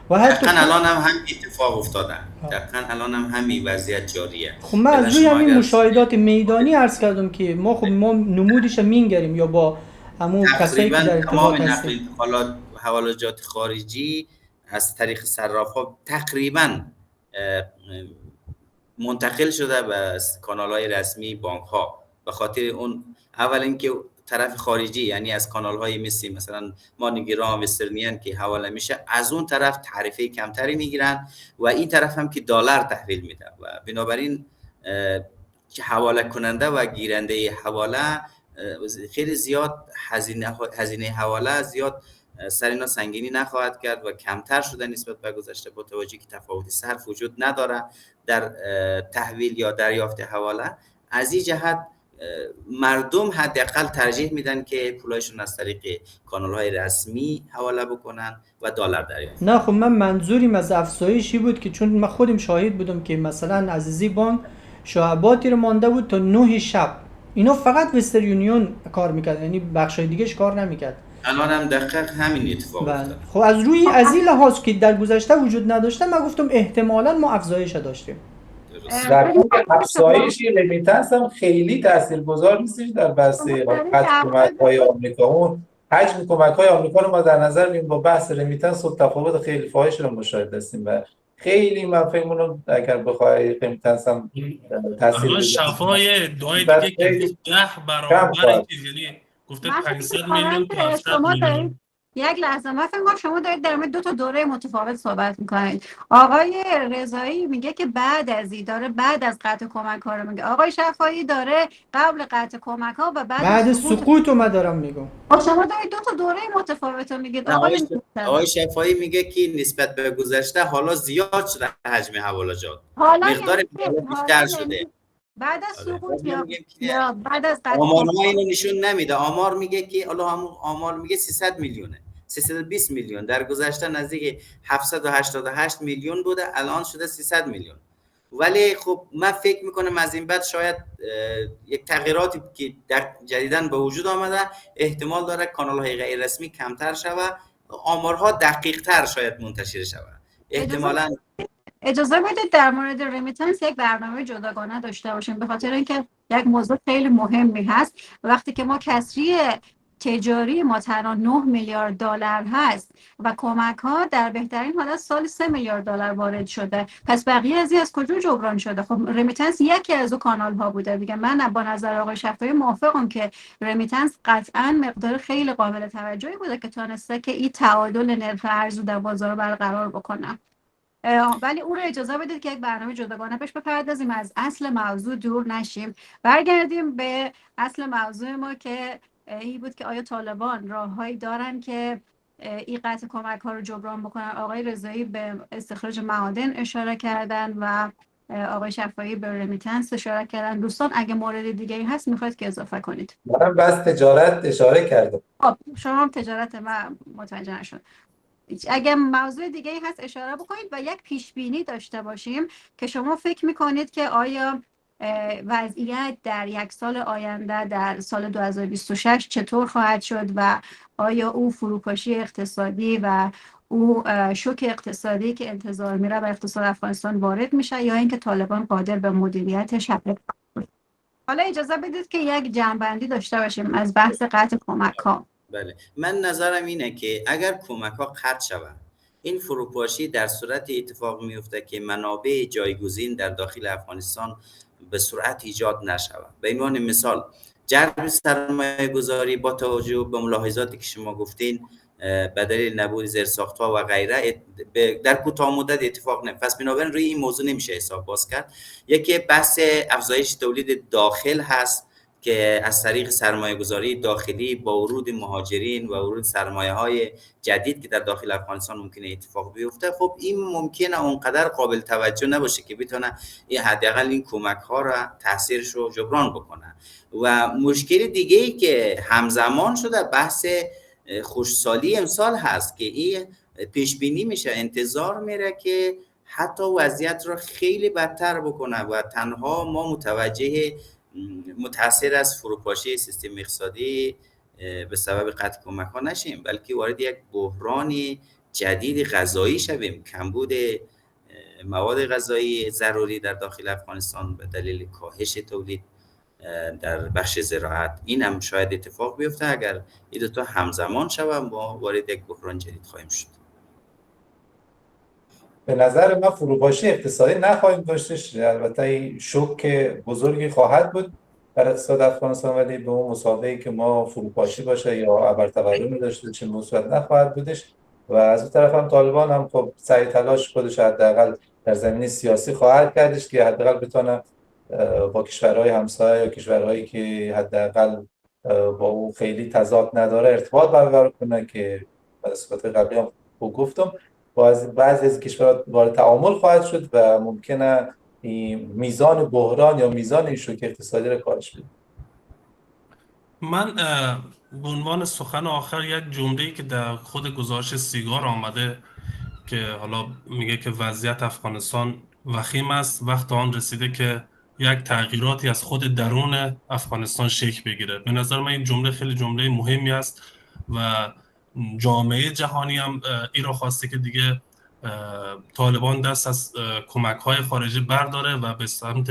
و حتی الان هم اتفاق افتاده. دقیقاً الان هم همین وضعیت جاریه. خب من از روی همین مشاهدات میدانی عرض کردم که ما نمودش میگیریم یا با همون کسایی که در ارتباط هستیم. تمام حوالجات خارجی از طریق صراف‌ها تقریباً منتقل شده به کانال‌های رسمی بانک‌ها. به خاطر اون اول اینکه طرف خارجی یعنی از کانال‌های مثلا مانیگرام، وسترنیان که حواله میشه، از اون طرف تعرفه کمتری میگیرن و این طرف هم که دلار تحویل میده و بنابراین حواله کننده و گیرنده حواله خیلی زیاد هزینه حواله زیاد سر اینا سنگینی نخواهد کرد و کمتر شده نسبت به گذشته، با توجهی که تفاوت صرف وجود نداره در تحویل یا دریافت حواله. از این جهت مردم حداقل ترجیح میدن که پولایشون از طریق کانال‌های رسمی حواله بکنن و دلار دریافت. نه خب من منظوریم از افزایشی بود که چون من خودم شاهد بودم که مثلا عزیزی بانک شعباتی رو مانده بود تا 9 شب، اینا فقط وسترن یونیون کار میکرد، یعنی بخشای دیگهش کار نمیکرد. الان هم دقیق همین اتفاق افتاد. خب از روی از این لحاظ که در گذشته وجود نداشته، من گفتم احتمالاً ما افزایش داشتیم. در افزایش رمیتنس هم خیلی تاثیرگذار نیستش در بحث کمک‌های آمریکا. اون حجم کمک‌های آمریکا رو ما در نظر میگیریم با بحث رمیتنس و تفاوت خیلی فاحش رو مشاهده هستیم و خیلی من فکر می‌کنم اگر بخوای رمیتنس هم تاثیر شفای دعای دیگه که 10 برابر چیز، یعنی گفته 500 میلیون تا 700 میلیون. یک لحظه من فکر کنم شما دارید در مورد دو تا دوره متفاوت صحبت میکنید. آقای رضایی میگه که بعد از این داره، بعد از قطع کمک ها رو میگه. آقای شفایی داره قبل قطع کمک ها و بعد از بعد سقوط. سقوط ما دارم میگم. شما دارید دو تا دوره متفاوت رو میگید نه، آقای آقای شفایی میگه که نسبت به گذشته حالا زیاد شده حجم حوالجات، حالا مقدار یعنی بیشتر شده. بعد از آره. سقوط میگیم که یا بعد از قطع آمارها اینو نشون نمیده. آمار میگه که حالا همون آمار میگه 300 میلیونه، 320 میلیون. در گذشته نزدیک 788 میلیون بوده، الان شده 300 میلیون. ولی خب من فکر میکنم از این بعد شاید یک تغییراتی که در جدیداً به وجود آمده احتمال داره کانال های غیر رسمی کمتر شود، آمارها دقیق تر شاید منتشر شود. احتمالاً اجازه بدید در مورد رمیتنس یک برنامه جداگانه داشته باشیم، به خاطر اینکه یک موضوع خیلی مهمی هست. وقتی که ما کسری تجاری ما تنها 9 میلیارد دلار هست و کمک ها در بهترین حالت سال 3 میلیارد دلار وارد شده، پس بقیه از کجا جبران شده؟ خب رمیتنس یکی از اون کانال ها بوده دیگه. من با نظر آقای شفایی موافقم که رمیتنس قطعا مقدار خیلی قابل توجهی بوده که تونسته که این تعادل نرخ ارز در بازار برقرار بکنه. ولی اون رو اجازه بدید که یک برنامه جداگانه بهش بپردازیم، از اصل موضوع دور نشیم. برگردیم به اصل موضوع ما که این بود که آیا طالبان راههایی دارن که این قطع کمک ها رو جبران بکنن؟ آقای رضایی به استخراج معادن اشاره کردن و آقای شفایی به رمیتنس اشاره کردن. دوستان اگه مورد دیگه هست میخواید که اضافه کنید؟ من بس تجارت اشاره کردم. خب شما هم تجارت من متوجه نشد. اگه موضوع دیگه ای هست اشاره بکنید و یک پیش بینی داشته باشیم که شما فکر میکنید که آیا وضعیت در یک سال آینده در سال 2026 چطور خواهد شد و آیا او فروپاشی اقتصادی و او شوک اقتصادی که انتظار میره بر اقتصاد افغانستان وارد میشه یا اینکه طالبان قادر به مدیریت شبه؟ حالا اجازه بدید که یک جنبندی داشته باشیم از بحث قطع کمک ها. بله، من نظرم اینه که اگر کمک ها قطع شود، این فروپاشی در صورت اتفاق میفته که منابع جایگزین در داخل افغانستان به سرعت ایجاد نشود. به عنوان مثال جلب سرمایه گذاری با توجه به ملاحظاتی که شما گفتین به دلیل نبود زیرساخت‌ها و غیره در کوتاه مدت اتفاق نمیفته. پس بنابراین روی این موضوع نمیشه حساب باز کرد. یکی بحث افزایش تولید داخل هست که از طریق سرمایه‌گذاری داخلی با ورود مهاجرین و ورود سرمایه‌های جدید که در داخل افغانستان ممکنه اتفاق بیفته، خب این ممکنه اونقدر قابل توجه نباشه که بتونه حداقل این کمک‌ها را تاثیرش رو جبران بکنه. و مشکل دیگه‌ای که همزمان شده بحث خوشسالی امسال هست که این پیش بینی میشه، انتظار میره که حتی وضعیت رو خیلی بدتر بکنه و تنها ما متأثر از فروپاشی سیستم اقتصادی به سبب قطع کمک ها نشیم، بلکه وارد یک بحران جدید غذایی شویم. کمبود مواد غذایی ضروری در داخل افغانستان به دلیل کاهش تولید در بخش زراعت، این هم شاید اتفاق بیفته. اگر این دو تا همزمان شود ما وارد یک بحران جدید خواهیم شد. به نظر من فروپاشی اقتصادی نخواهیم داشتش. البته شوک بزرگی خواهد بود در اقتصاد افغانستان، ولی به اون مسابقه‌ای که ما فروپاشی باشه یا ابرتورمی داشته چه موضوعات نخواهد بودش. و از اون طرف هم طالبان هم خب سعی تلاش خودش حداقل در زمینه سیاسی خواهد کردش که حداقل بتونه با کشورهای همسایه یا کشورهایی که حداقل با او خیلی تضاد نداره ارتباط برقرار کنه، که به صورت قبلی هم گفتم بعضی از کشورها وارد تعامل خواهد شد و ممکنه میزان بحران یا میزان این شوک اقتصادی را کاهش بده. من به عنوان سخن آخر یک جمله‌ای که در خود گزارش سیگار آمده که حالا میگه که وضعیت افغانستان وخیم است، وقت آن رسیده که یک تغییراتی از خود درون افغانستان شکل بگیره. به نظر من این جمله خیلی جمله مهمی است و جامعه جهانی هم این را خواسته که دیگه طالبان دست از کمک‌های خارجی برداره و به سمت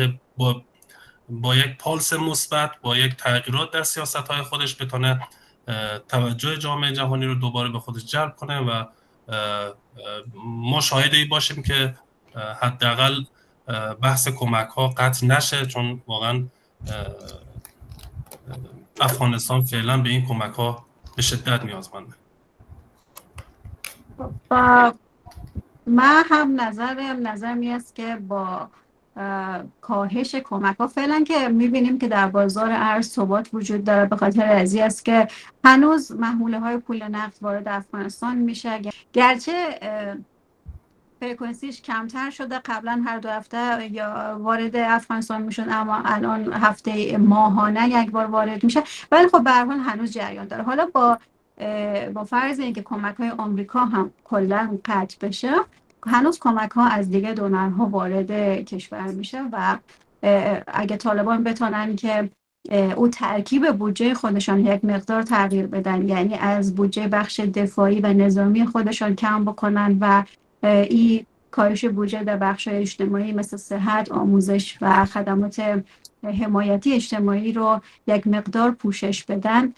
با یک پالس مثبت، با یک تغییرات در سیاست‌های خودش بتونه توجه جامعه جهانی رو دوباره به خودش جلب کنه و ما شاهد این باشیم که حداقل بحث کمک‌ها قطع نشه، چون واقعا افغانستان فعلا به این کمک‌ها به شدت نیازمنده. با من هم نظرم این است که با کاهش کمک ها فعلا که میبینیم که در بازار ارز ثبات وجود داره، به خاطر ازی است که هنوز محموله های پول نقد وارد افغانستان میشه، گرچه فرکانسیش کمتر شده، قبلا هر 2 هفته یا وارد افغانستان میشد اما الان هفته ماهانه یک بار وارد میشه، ولی خب به هر حال هنوز جریان داره. حالا با فرض اینکه کمک های آمریکا هم کلا قطع بشه، هنوز کمک ها از دیگه دونرها وارد کشور میشه و اگه طالبان بتونن که او ترکیب بودجه خودشان یک مقدار تغییر بدن، یعنی از بودجه بخش دفاعی و نظامی خودشان کم بکنن و این کاهش بودجه در بخش اجتماعی مثل صحت، آموزش و خدمات حمایتی اجتماعی رو یک مقدار پوشش بدن،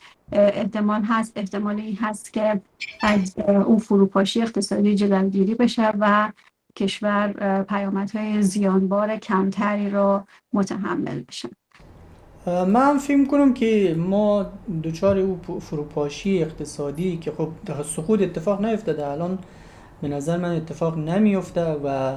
احتمالی هست که از اون فروپاشی اقتصادی جلوگیری بشه و کشور پیامدهای زیانبار کمتری رو متحمل بشه. من فکر کنم که ما دوچار او فروپاشی اقتصادی که خب سقوط اتفاق نیفتاده، الان به نظر من اتفاق نمیفته و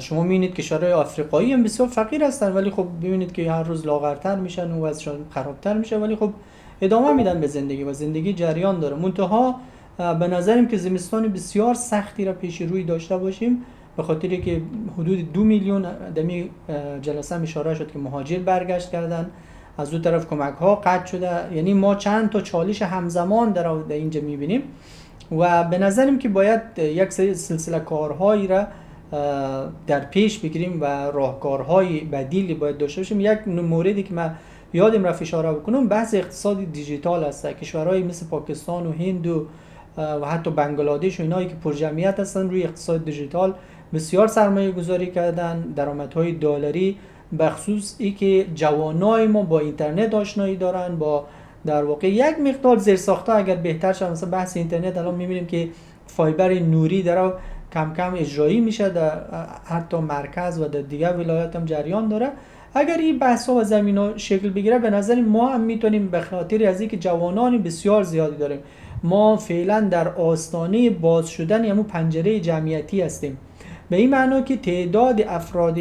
شما میبینید کشورهای آفریقایی هم بسیار فقیر هستن ولی خب ببینید که هر روز لاغرتر میشن و وضعشون خرابتر میشه، ولی خب ادامه میدن به زندگی و زندگی جریان داره. منتها به نظرم که زمستان بسیار سختی را پیش روی داشته باشیم، به خاطر که حدود 2 میلیون دمی جلسه اشاره شد که مهاجر برگشت کردن، از دو طرف کمک ها قطع شده، یعنی ما چند تا چالش همزمان در اینجا میبینیم و به نظرم که باید یک سلسله کارهایی را در پیش بگیریم و راهکارهای بدیلی باید داشته باشیم. یک موردی که من یادم رفت اشاره بکنم بحث اقتصاد دیجیتال است. کشورهای مثل پاکستان و هند و حتی بنگلادش و اینایی که پرجمعیت هستن روی اقتصاد دیجیتال بسیار سرمایه گذاری کردن، درآمدهای دلاری، بخصوص ای که جوانای ما با اینترنت آشنایی دارن، با در واقع یک مقدار زیرساخت‌ها اگر بهتر شه، مثلا بحث اینترنت الان می‌بینیم که فایبر نوری در کم کم اجرایی میشه، در حتی مرکز و در دیگر ولایات هم جریان داره. اگر این بحث‌ها و زمینه‌ها شکل بگیره به نظر ما هم میتونیم به خاطر از اینکه جوانان بسیار زیادی داریم، ما فعلا در آستانه باز شدن همون پنجره جمعیتی هستیم، به این معنا که تعداد افراد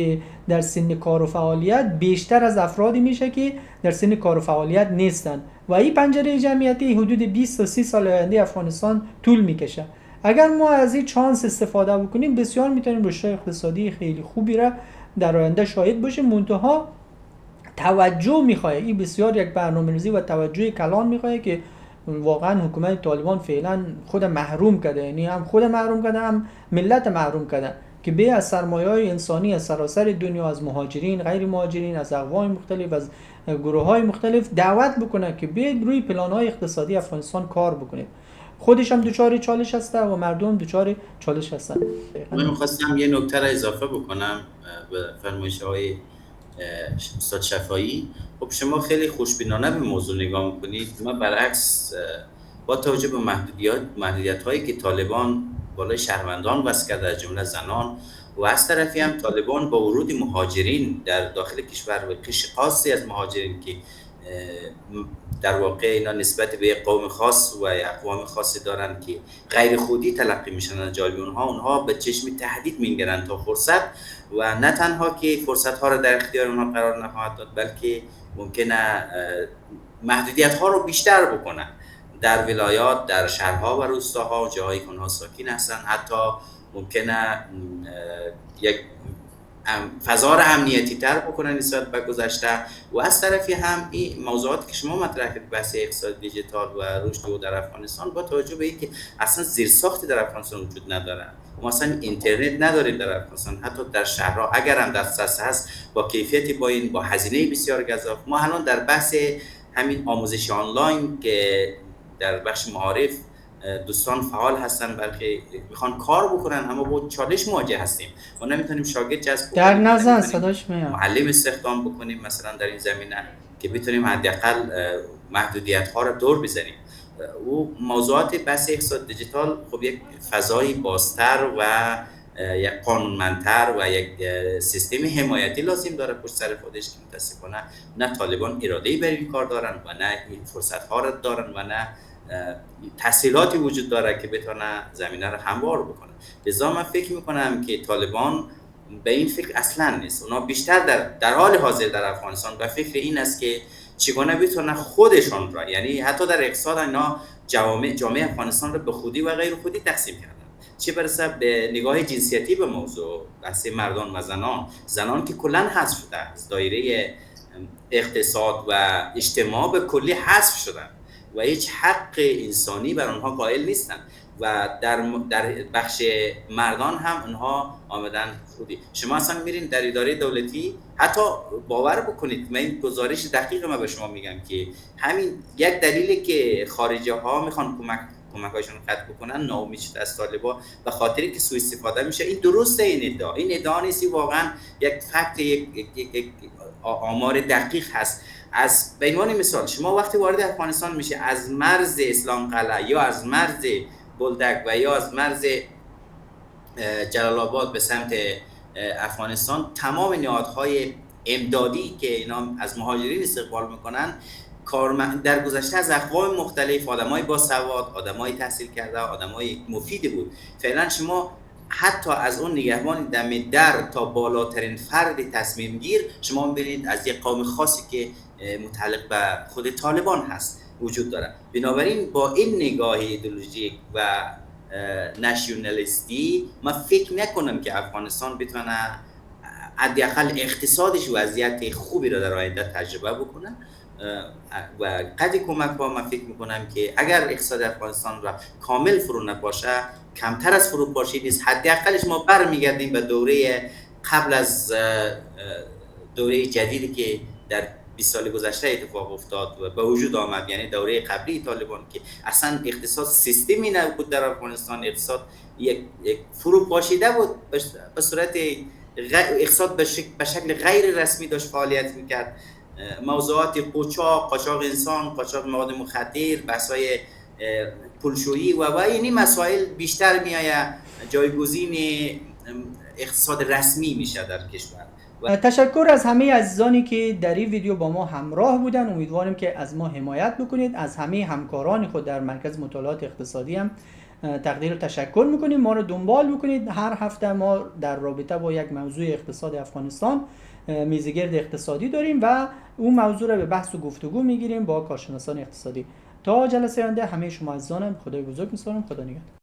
در سن کار و فعالیت بیشتر از افرادی میشه که در سن کار و فعالیت نیستن و این پنجره جمعیتی حدود 20 تا 30 سال آینده افغانستان طول میکشه. اگر ما از این چانس استفاده بکنیم بسیار میتونیم رشد اقتصادی خیلی خوبی را در آینده شاهد باشیم. منتها توجه میخواد، این بسیار یک برنامه‌ریزی و توجه کلان میخواد که واقعا حکومت طالبان فعلا خود محروم کرده، یعنی هم خود محروم کرده هم ملت محروم کرده که به از سرمایه‌های انسانی از سراسر دنیا، از مهاجرین، غیر مهاجرین، از اقوام مختلف، از گروه‌های مختلف دعوت بکنه که بیاید روی پلان‌های اقتصادی افغانستان کار بکنید. خودش هم دوچار چالش هسته و مردم دوچار چالش هستن. من می‌خواستم یه نکته را اضافه بکنم به فرمایش‌های استاد شفایی. خب شما خیلی خوشبینانه به موضوع نگاه می‌کنید، من برعکس با توجه به محدودیت‌هایی که طالبان بالای شهروندان وضع کرده از جمله زنان و از طرفی هم طالبان با ورود مهاجرین در داخل کشور و قشر خاصی از مهاجرین که در واقع اینا نسبت به قوم خاص و اقوام خاصی دارن که غیر خودی تلقی میشن از جانب اونها به چشم تهدید میگیرن تا فرصت، و نه تنها که فرصت ها رو در اختیار اونها قرار نخواهد داد بلکه ممکنه محدودیت ها رو بیشتر بکنن در ولایات، در شهرها و روستاها، جاهایی که اونها ساکن هستن. حتی ممکنه یک فضا را امنیتی تر بکنن نسبت به گذشته. و از طرفی هم این موضوعاتی که شما مطرح کردید، بحث اقتصاد دیجیتال و رشد او در افغانستان، با توجه به اینکه اصلا زیرساختی در افغانستان وجود نداره، ما اصلا اینترنت نداریم در افغانستان، حتی در شهرها اگر هم دسترس هست با کیفیتی پایین، با هزینه بسیار گزاف. ما الان در بحث همین آموزش آنلاین که در بخش معارف دوستان فعال هستن بلکه میخوان کار بکنن، اما با چالش مواجه هستیم و نمیتونیم شاگرد جذب در نظر صداش میاد معلم استخدام بکنیم مثلا در این زمینه که بتونیم حداقل محدودیت ها رو دور بزنیم. و موضوعات بحث اقتصاد دیجیتال خب یک فضای بازتر و یک قانونمندتر و یک سیستم حمایتی لازم داره پشت سر خودش که متاسفانه نه طالبان اراده‌ای برای این کار دارن و نه این فرصت ها رو دارن و نه تسهیلاتی وجود داره که بتونه زمینه رو هموار بکنه. لذا من فکر میکنم که طالبان به این فکر اصلا نیست. اونا بیشتر در حال حاضر در افغانستان به فکر این است که چگونه بتونه خودشان را، یعنی حتی در اقتصاد اینا جامعه افغانستان را به خودی و غیر خودی تقسیم کردن. چه برسه به نگاه جنسیتی به موضوع، بحث مردان و زنان که کلا حذف شده از دایره اقتصاد و اجتماع به کلی حذف شدن و هیچ حق انسانی بر آنها قائل نیستن و در بخش مردان هم اونها آمدن خودی. شما اصلا میرین در اداره دولتی، حتی باور بکنید من گزارش دقیق ما به شما میگم که همین یک دلیلی که خارجی ها میخوان کمک‌هایشون قطع بکنن، ناامید شده از طالبان به خاطری که سوء استفاده میشه. این درسته، این ادعا نیست، واقعا یک فکت، یک آمار دقیق هست. از به عنوان مثال شما وقتی وارد افغانستان میشه، از مرز اسلام قلعه یا از مرز بولدک و یا از مرز جلال آباد به سمت افغانستان، تمام نهادهای امدادی که اینا از مهاجرین استقبال میکنن در گذشته از اقوام مختلف، آدمای با سواد، آدمای تحصیل کرده، آدمای مفیدی بود. فعلا شما حتی از اون نگهبان دم در تا بالاترین فرد تصمیم گیر شما می‌بینید از یک قوم خاصی که متعلق به خود طالبان هست وجود داره. بنابراین با این نگاه ایدئولوژیک و نشنالیستی من فکر نکنم که افغانستان بتونه حداقل اقتصادش وضعیت خوبی را در آینده تجربه بکنه و قدر کمک با من فکر میکنم که اگر اقتصاد افغانستان را کامل فرو نپاشه، کمتر از فروپاشی نیست، حداقلش ما برمیگردیم به دوره قبل از دوره جدیدی که در 20 سال گذشته اتفاق افتاد و به وجود آمد، یعنی دوره قبلی طالبان که اصلا اقتصاد سیستمی نبود در افغانستان. اقتصاد یک فروپاشیده بود، به صورت اقتصاد به شکل غیر رسمی داشت فعالیت میکرد. موضوعات قاچاق انسان، قاچاق مواد مخدر، بحث‌های پولشویی و اینی مسائل بیشتر میآید جایگزین اقتصاد رسمی میشه در کشور. تشکر از همه عزیزانی که در این ویدیو با ما همراه بودن. امیدواریم که از ما حمایت بکنید. از همه همکاران خود در مرکز مطالعات اقتصادی هم تقدیر و تشکر میکنیم. ما رو دنبال بکنید. هر هفته ما در رابطه با یک موضوع اقتصاد افغانستان میزگرد اقتصادی داریم و اون موضوع رو به بحث و گفتگو میگیریم با کارشناسان اقتصادی. تا جلسه آینده همه شما عزیزانم خدای بزرگ میسپارم. خدا نگهدار.